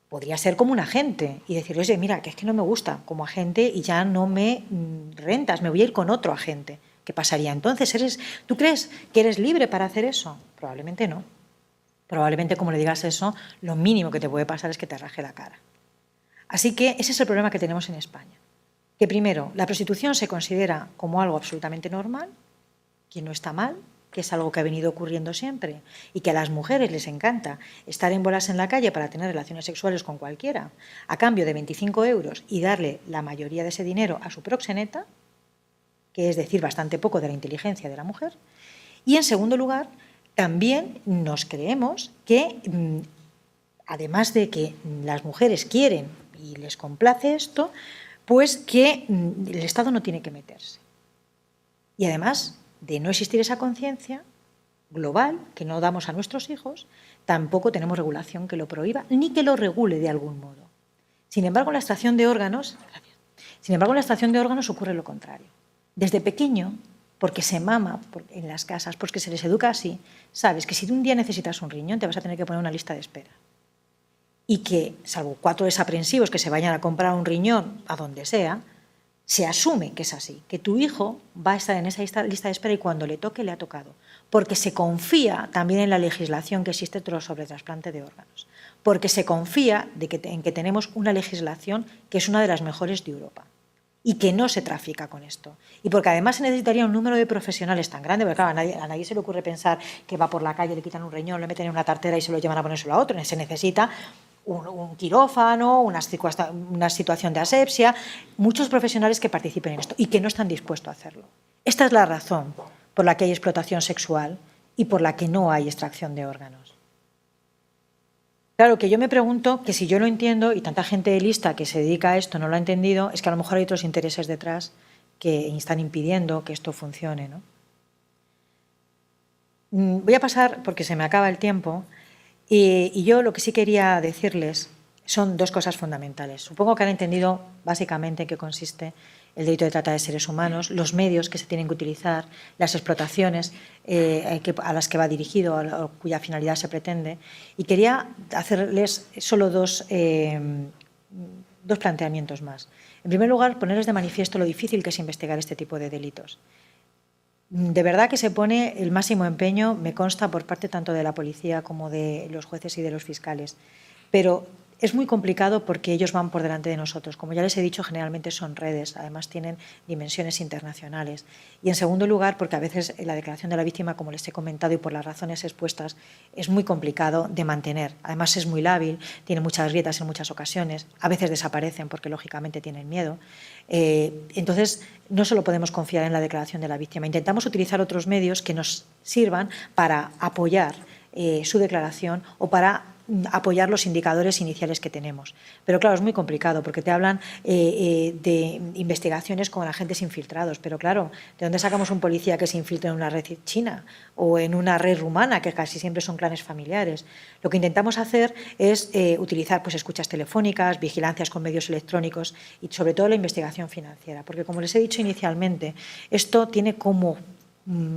podría ser como un agente y decirle, oye, mira, que es que no me gusta como agente y ya no me rentas, me voy a ir con otro agente. ¿Qué pasaría entonces? ¿Tú crees que eres libre para hacer eso? Probablemente no. Probablemente, como le digas eso, lo mínimo que te puede pasar es que te raje la cara. Así que ese es el problema que tenemos en España. Que primero, la prostitución se considera como algo absolutamente normal, que no está mal, que es algo que ha venido ocurriendo siempre y que a las mujeres les encanta estar en bolas en la calle para tener relaciones sexuales con cualquiera a cambio de 25 euros y darle la mayoría de ese dinero a su proxeneta, que es decir, bastante poco de la inteligencia de la mujer. Y en segundo lugar, también nos creemos que, además de que las mujeres quieren y les complace esto, pues que el Estado no tiene que meterse. Y además de no existir esa conciencia global que no damos a nuestros hijos, tampoco tenemos regulación que lo prohíba ni que lo regule de algún modo. Sin embargo, en la extracción de órganos, ocurre lo contrario. Desde pequeño, porque se mama en las casas, porque se les educa así, sabes que si un día necesitas un riñón te vas a tener que poner una lista de espera. Y que, salvo 4 desaprensivos que se vayan a comprar un riñón a donde sea, se asume que es así, que tu hijo va a estar en esa lista de espera y cuando le toque, le ha tocado. Porque se confía también en la legislación que existe sobre trasplante de órganos. Porque se confía en que tenemos una legislación que es una de las mejores de Europa y que no se trafica con esto. Y porque además se necesitaría un número de profesionales tan grande, porque claro, a nadie se le ocurre pensar que va por la calle, le quitan un riñón, le meten en una tartera y se lo llevan a ponérselo a otro. Se necesita un quirófano, una situación de asepsia, muchos profesionales que participen en esto y que no están dispuestos a hacerlo. Esta es la razón por la que hay explotación sexual y por la que no hay extracción de órganos. Claro, que yo me pregunto que si yo lo entiendo y tanta gente lista que se dedica a esto no lo ha entendido, es que a lo mejor hay otros intereses detrás que están impidiendo que esto funcione, ¿no? Voy a pasar, porque se me acaba el tiempo, y yo lo que sí quería decirles son dos cosas fundamentales. Supongo que han entendido básicamente en qué consiste el delito de trata de seres humanos, los medios que se tienen que utilizar, las explotaciones a las que va dirigido, a cuya finalidad se pretende. Y quería hacerles solo dos planteamientos más. En primer lugar, ponerles de manifiesto lo difícil que es investigar este tipo de delitos. De verdad que se pone el máximo empeño, me consta, por parte tanto de la policía como de los jueces y de los fiscales. Pero es muy complicado porque ellos van por delante de nosotros. Como ya les he dicho, generalmente son redes, además tienen dimensiones internacionales. Y en segundo lugar, porque a veces la declaración de la víctima, como les he comentado y por las razones expuestas, es muy complicado de mantener. Además es muy lábil, tiene muchas grietas en muchas ocasiones, a veces desaparecen porque lógicamente tienen miedo. Entonces, no solo podemos confiar en la declaración de la víctima, intentamos utilizar otros medios que nos sirvan para apoyar su declaración o para apoyar los indicadores iniciales que tenemos. Pero claro, es muy complicado porque te hablan de investigaciones con agentes infiltrados. Pero claro, ¿de dónde sacamos un policía que se infiltre en una red china o en una red rumana, que casi siempre son clanes familiares? Lo que intentamos hacer es utilizar pues, escuchas telefónicas, vigilancias con medios electrónicos y sobre todo la investigación financiera. Porque como les he dicho inicialmente, esto tiene como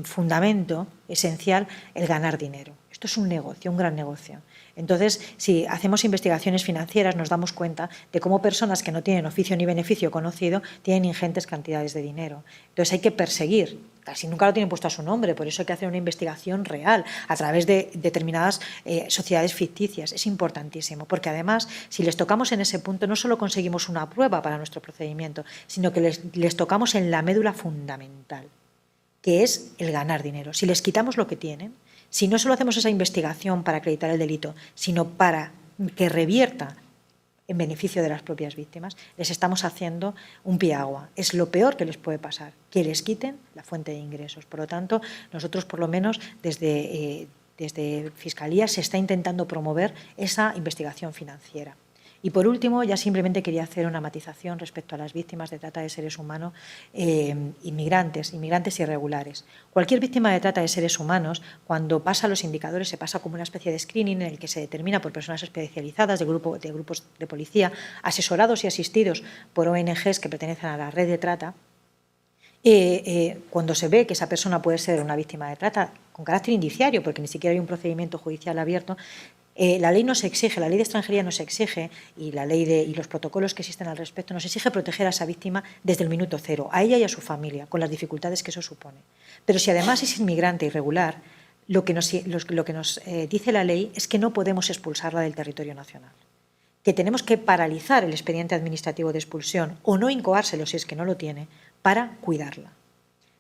fundamento esencial el ganar dinero. Esto es un negocio, un gran negocio. Entonces, si hacemos investigaciones financieras, nos damos cuenta de cómo personas que no tienen oficio ni beneficio conocido tienen ingentes cantidades de dinero. Entonces, hay que perseguir. Casi nunca lo tienen puesto a su nombre, por eso hay que hacer una investigación real a través de determinadas sociedades ficticias. Es importantísimo, porque además, si les tocamos en ese punto, no solo conseguimos una prueba para nuestro procedimiento, sino que les tocamos en la médula fundamental, que es el ganar dinero. Si les quitamos lo que tienen, si no solo hacemos esa investigación para acreditar el delito, sino para que revierta en beneficio de las propias víctimas, les estamos haciendo un piagua. Es lo peor que les puede pasar, que les quiten la fuente de ingresos. Por lo tanto, nosotros, por lo menos, desde Fiscalía se está intentando promover esa investigación financiera. Y por último, ya simplemente quería hacer una matización respecto a las víctimas de trata de seres humanos inmigrantes irregulares. Cualquier víctima de trata de seres humanos, cuando pasa los indicadores, se pasa como una especie de screening en el que se determina por personas especializadas de grupos de policía, asesorados y asistidos por ONGs que pertenecen a la red de trata. Cuando se ve que esa persona puede ser una víctima de trata con carácter indiciario, porque ni siquiera hay un procedimiento judicial abierto, la ley nos exige, la ley de extranjería nos exige, y la ley y los protocolos que existen al respecto, nos exige proteger a esa víctima desde el minuto cero, a ella y a su familia, con las dificultades que eso supone. Pero si además es inmigrante irregular, lo que nos dice la ley es que no podemos expulsarla del territorio nacional, que tenemos que paralizar el expediente administrativo de expulsión o no incoárselo si es que no lo tiene, para cuidarla.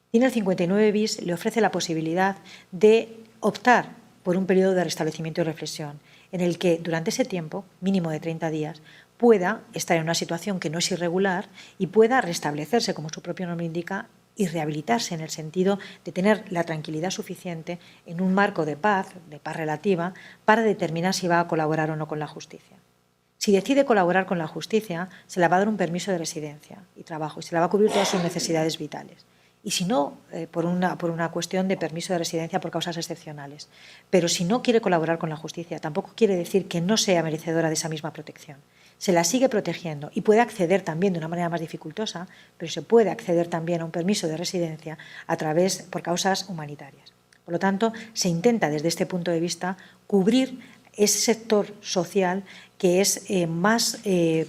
Tiene el 59 bis, le ofrece la posibilidad de optar por un periodo de restablecimiento y reflexión, en el que durante ese tiempo, mínimo de 30 días, pueda estar en una situación que no es irregular y pueda restablecerse, como su propio nombre indica, y rehabilitarse en el sentido de tener la tranquilidad suficiente en un marco de paz relativa, para determinar si va a colaborar o no con la justicia. Si decide colaborar con la justicia, se le va a dar un permiso de residencia y trabajo y se le va a cubrir todas sus necesidades vitales. Y si no, por una cuestión de permiso de residencia por causas excepcionales. Pero si no quiere colaborar con la justicia, tampoco quiere decir que no sea merecedora de esa misma protección. Se la sigue protegiendo y puede acceder también de una manera más dificultosa, pero se puede acceder también a un permiso de residencia por causas humanitarias. Por lo tanto, se intenta desde este punto de vista cubrir ese sector social que es más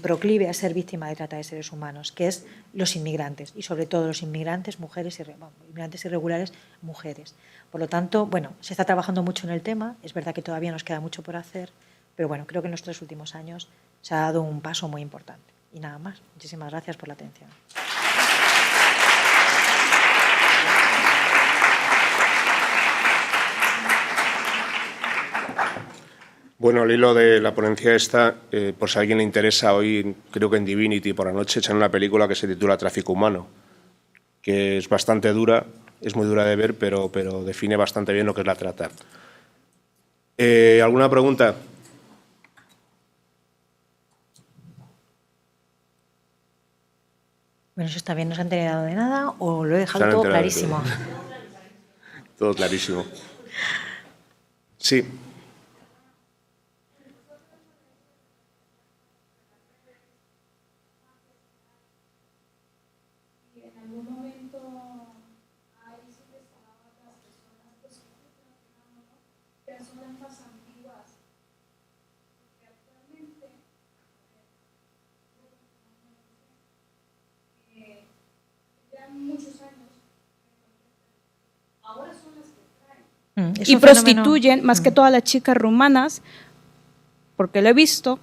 proclive a ser víctima de trata de seres humanos, que es los inmigrantes, y sobre todo los inmigrantes inmigrantes irregulares, mujeres. Por lo tanto, bueno, se está trabajando mucho en el tema, es verdad que todavía nos queda mucho por hacer, pero bueno, creo que en los 3 últimos años se ha dado un paso muy importante. Y nada más, muchísimas gracias por la atención. Bueno, al hilo de la ponencia esta, por si a alguien le interesa, hoy creo que en Divinity por la noche echan una película que se titula Tráfico Humano, que es bastante dura, es muy dura de ver, pero define bastante bien lo que es la trata. ¿Alguna pregunta? Bueno, eso está bien, ¿no se han enterado de nada o lo he dejado todo clarísimo? Todo clarísimo. Sí. Y prostituyen más que todas las chicas rumanas, porque lo he visto,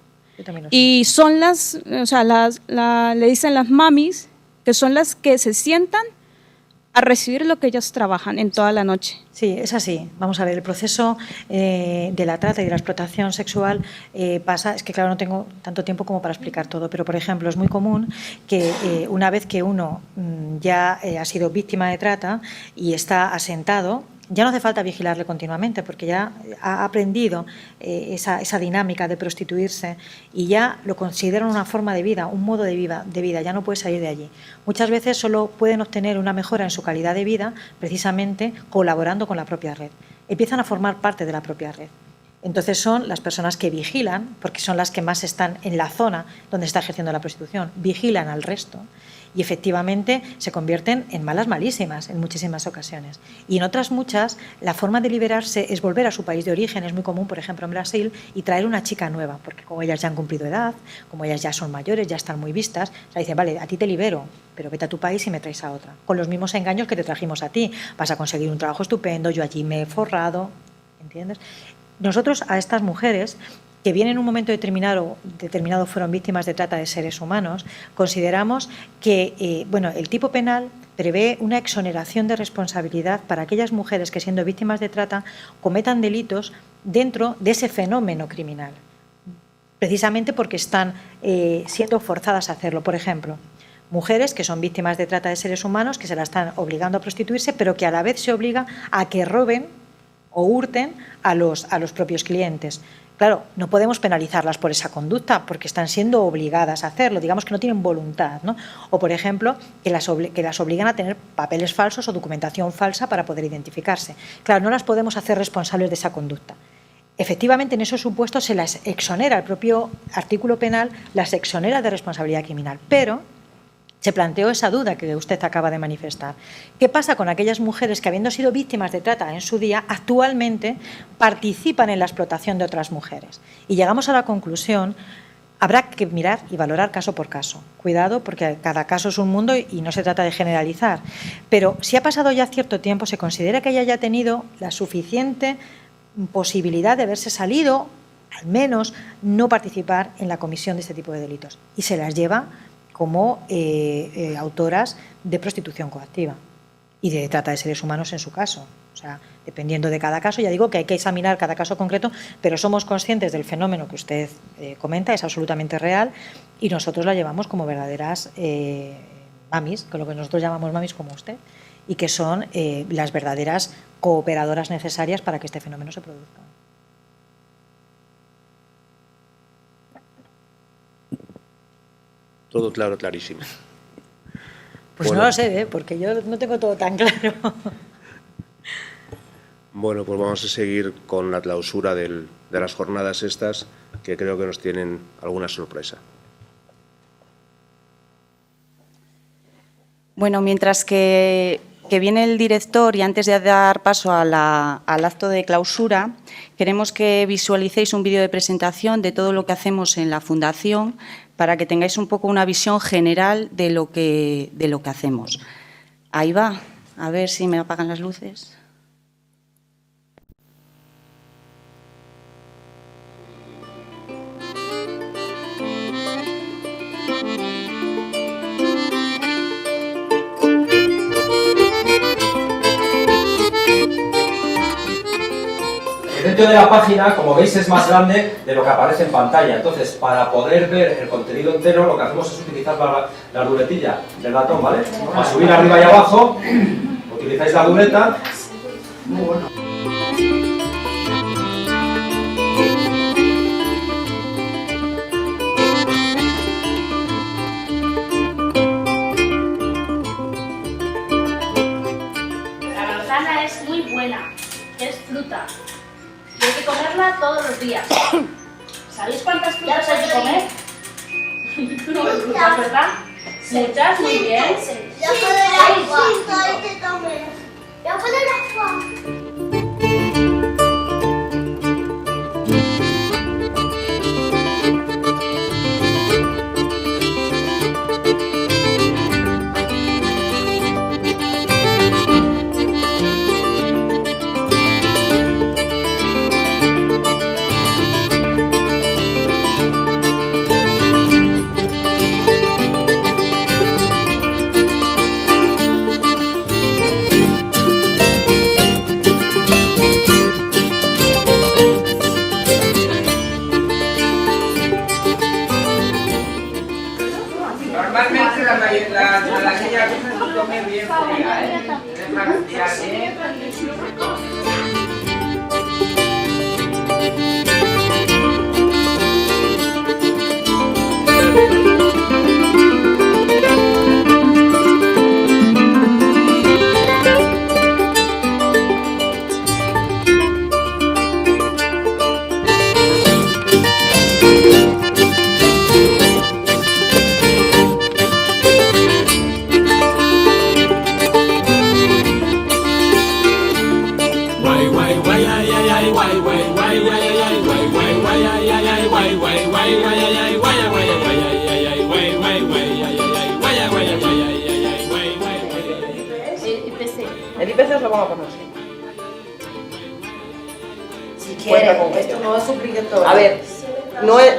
y son las, o sea, le dicen las mamis, que son las que se sientan a recibir lo que ellas trabajan en toda la noche. Sí, es así. Vamos a ver, el proceso de la trata y de la explotación sexual pasa, es que claro, no tengo tanto tiempo como para explicar todo, pero por ejemplo es muy común que una vez que uno ya ha sido víctima de trata y está asentado, ya no hace falta vigilarle continuamente porque ya ha aprendido esa dinámica de prostituirse y ya lo consideran una forma de vida, un modo de vida, ya no puede salir de allí. Muchas veces solo pueden obtener una mejora en su calidad de vida precisamente colaborando con la propia red. Empiezan a formar parte de la propia red. Entonces son las personas que vigilan, porque son las que más están en la zona donde está ejerciendo la prostitución, vigilan al resto y efectivamente se convierten en malas malísimas en muchísimas ocasiones. Y en otras muchas, la forma de liberarse es volver a su país de origen. Es muy común, por ejemplo, en Brasil, y traer una chica nueva, porque como ellas ya han cumplido edad, como ellas ya son mayores, ya están muy vistas, o sea, dicen, vale, a ti te libero, pero vete a tu país y me traes a otra. Con los mismos engaños que te trajimos a ti. Vas a conseguir un trabajo estupendo, yo allí me he forrado, ¿entiendes? Nosotros a estas mujeres que bien en un momento determinado fueron víctimas de trata de seres humanos, consideramos que el tipo penal prevé una exoneración de responsabilidad para aquellas mujeres que, siendo víctimas de trata, cometan delitos dentro de ese fenómeno criminal, precisamente porque están siendo forzadas a hacerlo. Por ejemplo, mujeres que son víctimas de trata de seres humanos, que se la están obligando a prostituirse, pero que a la vez se obliga a que roben o hurten a los propios clientes. Claro, no podemos penalizarlas por esa conducta porque están siendo obligadas a hacerlo, digamos que no tienen voluntad, ¿no? O, por ejemplo, que las obligan a tener papeles falsos o documentación falsa para poder identificarse. Claro, no las podemos hacer responsables de esa conducta. Efectivamente, en esos supuestos se las exonera, el propio artículo penal las exonera de responsabilidad criminal, pero se planteó esa duda que usted acaba de manifestar. ¿Qué pasa con aquellas mujeres que, habiendo sido víctimas de trata en su día, actualmente participan en la explotación de otras mujeres? Y llegamos a la conclusión, habrá que mirar y valorar caso por caso. Cuidado, porque cada caso es un mundo y no se trata de generalizar. Pero si ha pasado ya cierto tiempo, se considera que ella haya tenido la suficiente posibilidad de haberse salido, al menos no participar en la comisión de este tipo de delitos. Y se las lleva como autoras de prostitución coactiva y de trata de seres humanos en su caso. O sea, dependiendo de cada caso, ya digo que hay que examinar cada caso concreto, pero somos conscientes del fenómeno que usted comenta, es absolutamente real, y nosotros la llevamos como verdaderas mamis, con lo que nosotros llamamos mamis como usted, y que son las verdaderas cooperadoras necesarias para que este fenómeno se produzca. Todo claro, clarísimo. Pues bueno, no lo sé, porque yo no tengo todo tan claro. Bueno, pues vamos a seguir con la clausura de las jornadas estas, que creo que nos tienen alguna sorpresa. Bueno, mientras que viene el director y antes de dar paso al acto de clausura, queremos que visualicéis un vídeo de presentación de todo lo que hacemos en la Fundación para que tengáis un poco una visión general de lo que hacemos. Ahí va, a ver si me apagan las luces. Dentro de la página, como veis, es más grande de lo que aparece en pantalla. Entonces, para poder ver el contenido entero, lo que hacemos es utilizar la ruletilla del ratón, ¿vale? Para subir arriba y abajo, utilizáis la ruleta. Muy bueno. comerla todos los días. ¿Sabéis cuántas frutas hay que comer? Muchas, ¿verdad? Muchas, muy bien. Ya puedo el agua. Ya puedo el agua. Normalmente la aquella cosa se come bien fría, deja enfriar bien. El IPC os lo vamos a poner así. Si quiere, esto no es obligatorio. A ver, no es,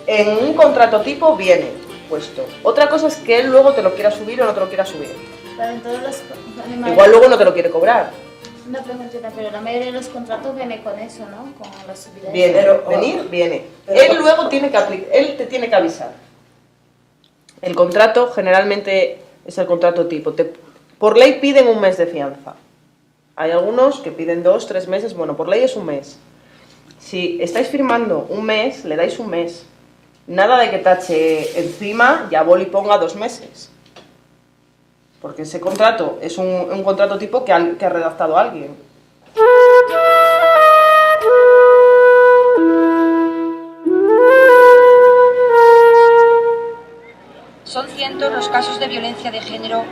en un contrato tipo viene puesto. Otra cosa es que él luego te lo quiera subir o no te lo quiera subir. Pero en todos los Igual luego no te lo quiere cobrar. Una preguntita, pero la mayoría de los contratos viene con eso, ¿no? Con la subida. Viene, Pero, venir, viene. Él luego tiene que él te tiene que avisar. El contrato generalmente es el contrato tipo. Por ley piden un mes de fianza. Hay algunos que piden 2, 3 meses. Bueno, por ley es un mes. Si estáis firmando un mes, le dais un mes. Nada de que tache encima y a boli ponga 2 meses. Porque ese contrato es un contrato tipo que ha redactado alguien. Son cientos los casos de violencia de género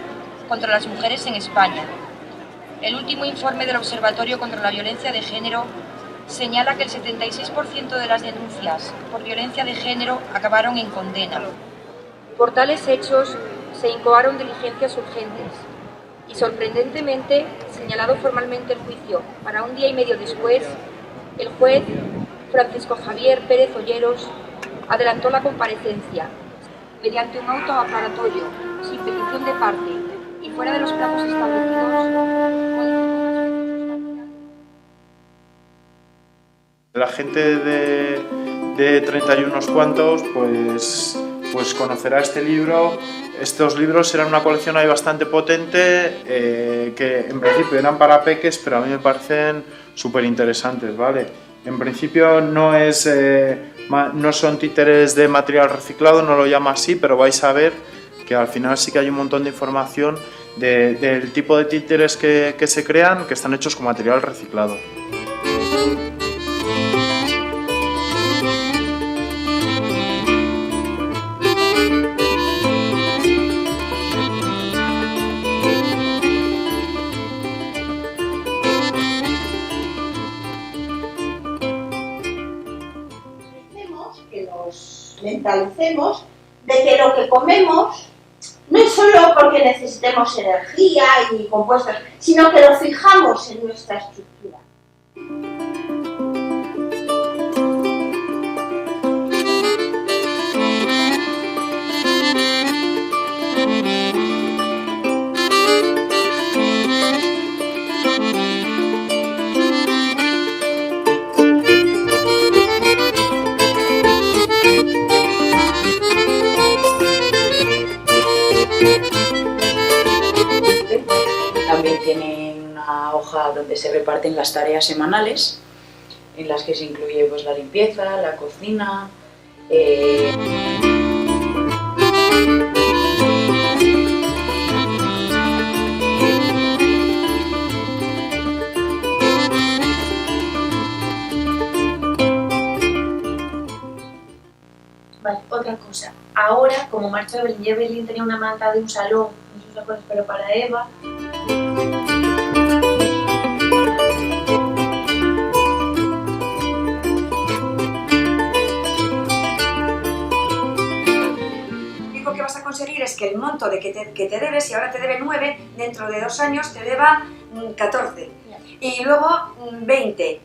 contra las mujeres en España. El último informe del Observatorio contra la Violencia de Género señala que el 76% de las denuncias por violencia de género acabaron en condena. Por tales hechos se incoaron diligencias urgentes y, sorprendentemente, señalado formalmente el juicio para un día y medio después, el juez Francisco Javier Pérez Olleros adelantó la comparecencia mediante un auto aclaratorio, sin petición de parte y fuera de los plazos establecidos. La gente de 30 y unos cuantos pues conocerá este libro. Estos libros eran una colección ahí bastante potente, que en principio eran para peques, pero a mí me parecen súper interesantes, ¿vale? En principio no son títeres de material reciclado, no lo llama así, pero vais a ver que al final sí que hay un montón de información del tipo de títeres que se crean, que están hechos con material reciclado. Mentalicemos de que lo que comemos no es solo porque necesitemos energía y compuestos, sino que lo fijamos en nuestra estructura. También tienen una hoja donde se reparten las tareas semanales, en las que se incluye pues, la limpieza, la cocina. Vale, otra cosa. Ahora, como marchó Evelyn, y Evelyn tenía una manta de un salón, no sé si os acuerdas, pero para Eva. Lo único que vas a conseguir es que el monto de que te debes, si ahora te debe 9, dentro de 2 años te deba 14. Y luego 20.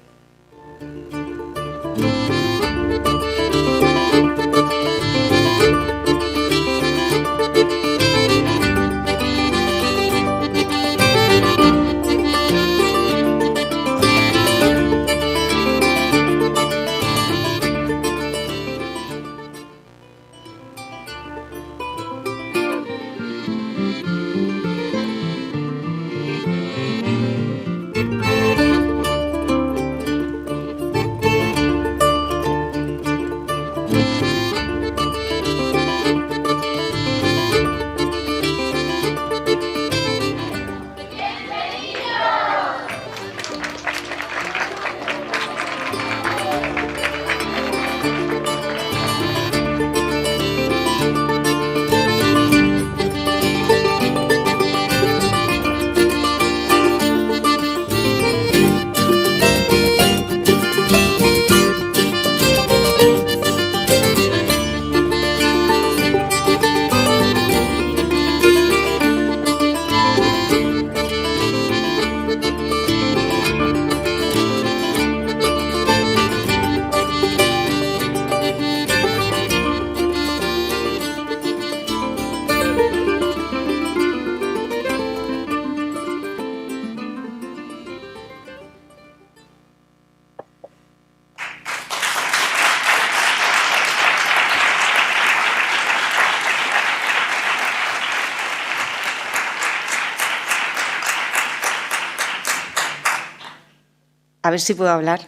A ver si puedo hablar.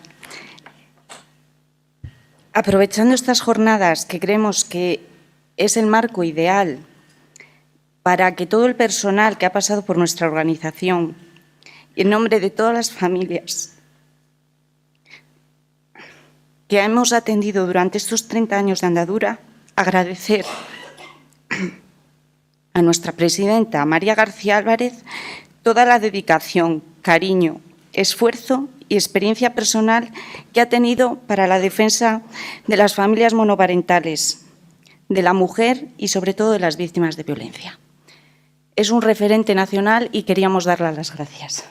Aprovechando estas jornadas que creemos que es el marco ideal para que todo el personal que ha pasado por nuestra organización, y en nombre de todas las familias que hemos atendido durante estos 30 años de andadura, agradecer a nuestra presidenta, María García Álvarez, toda la dedicación, cariño, esfuerzo y experiencia personal que ha tenido para la defensa de las familias monoparentales, de la mujer y, sobre todo, de las víctimas de violencia. Es un referente nacional y queríamos darle las gracias.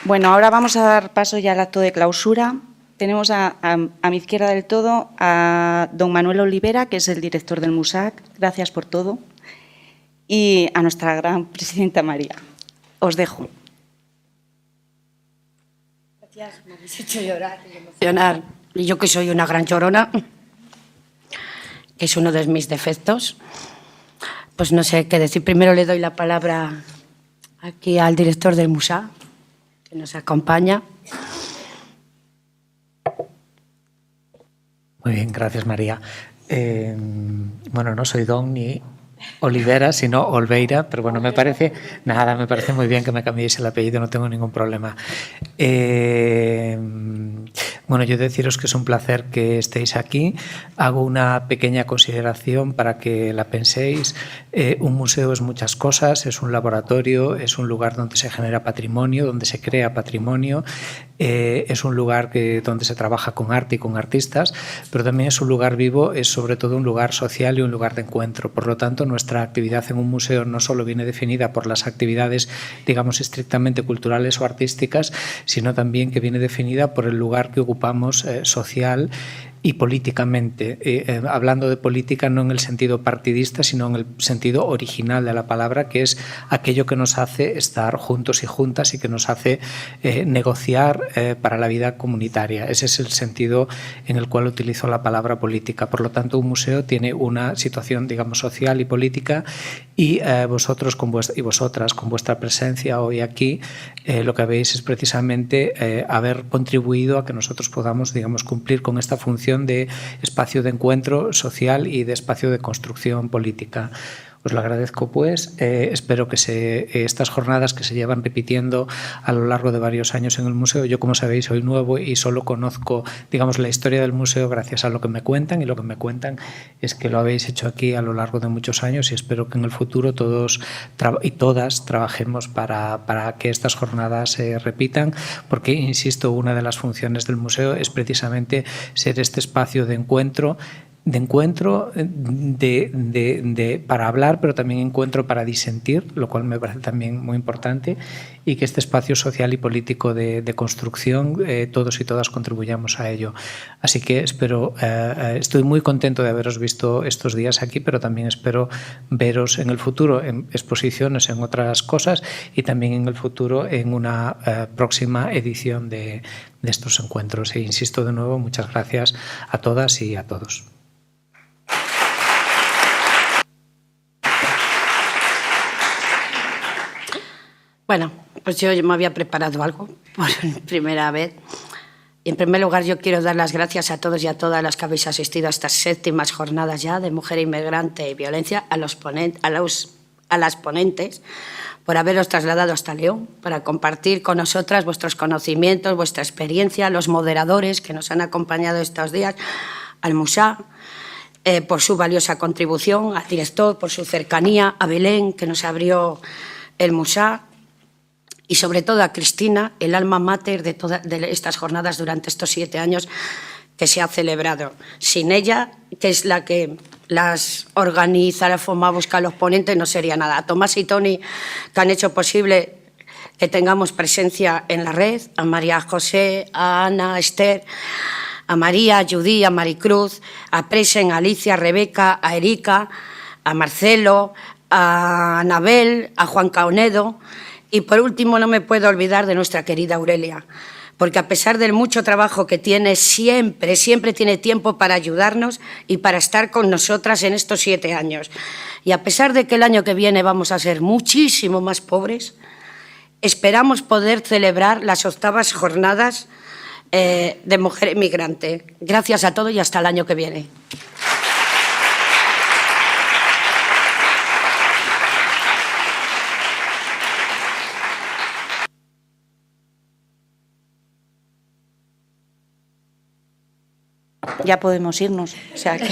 Bueno, ahora vamos a dar paso ya al acto de clausura. Tenemos a mi izquierda del todo a don Manuel Olivera, que es el director del MUSAC. Gracias por todo. Y a nuestra gran presidenta María. Os dejo. Gracias, me habéis hecho llorar y emocionar. Y yo que soy una gran llorona, que es uno de mis defectos, pues no sé qué decir. Primero le doy la palabra aquí al director del MUSAC, que nos acompaña. Muy bien, gracias María. Bueno, no soy don ni Olivera, sino Olveira, pero bueno, me parece muy bien que me cambiéis el apellido, no tengo ningún problema. Bueno, yo deciros que es un placer que estéis aquí. Hago una pequeña consideración para que la penséis. Un museo es muchas cosas, es un laboratorio, es un lugar donde se genera patrimonio, donde se crea patrimonio, es un lugar donde se trabaja con arte y con artistas, pero también es un lugar vivo, es sobre todo un lugar social y un lugar de encuentro. Por lo tanto, nuestra actividad en un museo no solo viene definida por las actividades, digamos, estrictamente culturales o artísticas, sino también que viene definida por el lugar que ocupamos social y políticamente, hablando de política no en el sentido partidista, sino en el sentido original de la palabra, que es aquello que nos hace estar juntos y juntas y que nos hace negociar para la vida comunitaria. Ese es el sentido en el cual utilizo la palabra política. Por lo tanto, un museo tiene una situación, digamos, social y política, y vosotros y vosotras con vuestra presencia hoy aquí, lo que habéis es precisamente haber contribuido a que nosotros podamos, digamos, cumplir con esta función de espacio de encuentro social y de espacio de construcción política. Os lo agradezco, pues. Espero que estas jornadas que se llevan repitiendo a lo largo de varios años en el museo, yo, como sabéis, soy nuevo y solo conozco, digamos, la historia del museo gracias a lo que me cuentan, y lo que me cuentan es que lo habéis hecho aquí a lo largo de muchos años, y espero que en el futuro todos y todas trabajemos para que estas jornadas se repitan, porque, insisto, una de las funciones del museo es precisamente ser este espacio de encuentro, para hablar, pero también encuentro para disentir, lo cual me parece también muy importante, y que este espacio social y político de construcción, todos y todas contribuyamos a ello. Así que estoy muy contento de haberos visto estos días aquí, pero también espero veros en el futuro en exposiciones, en otras cosas, y también en el futuro en una próxima edición de estos encuentros. E insisto de nuevo, muchas gracias a todas y a todos. Bueno, pues yo me había preparado algo por primera vez. Y en primer lugar, yo quiero dar las gracias a todos y a todas las que habéis asistido a estas 7ª jornadas ya de Mujer Inmigrante y Violencia, a las ponentes, por haberos trasladado hasta León, para compartir con nosotras vuestros conocimientos, vuestra experiencia, a los moderadores que nos han acompañado estos días, al Musá, por su valiosa contribución, al director, por su cercanía, a Belén, que nos abrió el Musá, y sobre todo a Cristina, el alma mater de estas jornadas durante estos 7 años que se ha celebrado. Sin ella, que es la que las organiza, la forma, busca a los ponentes, no sería nada. A Tomás y Toni, que han hecho posible que tengamos presencia en la red, a María José, a Ana, a Esther, a María, a Judí, a Maricruz, a Presen, a Alicia, a Rebeca, a Erika, a Marcelo, a Anabel, a Juan Caonedo. Y por último, no me puedo olvidar de nuestra querida Aurelia, porque a pesar del mucho trabajo que tiene, siempre tiene tiempo para ayudarnos y para estar con nosotras en estos 7 años. Y a pesar de que el año que viene vamos a ser muchísimo más pobres, esperamos poder celebrar las 8ª jornadas de Mujer Inmigrante. Gracias a todos y hasta el año que viene. Ya podemos irnos, o sea que...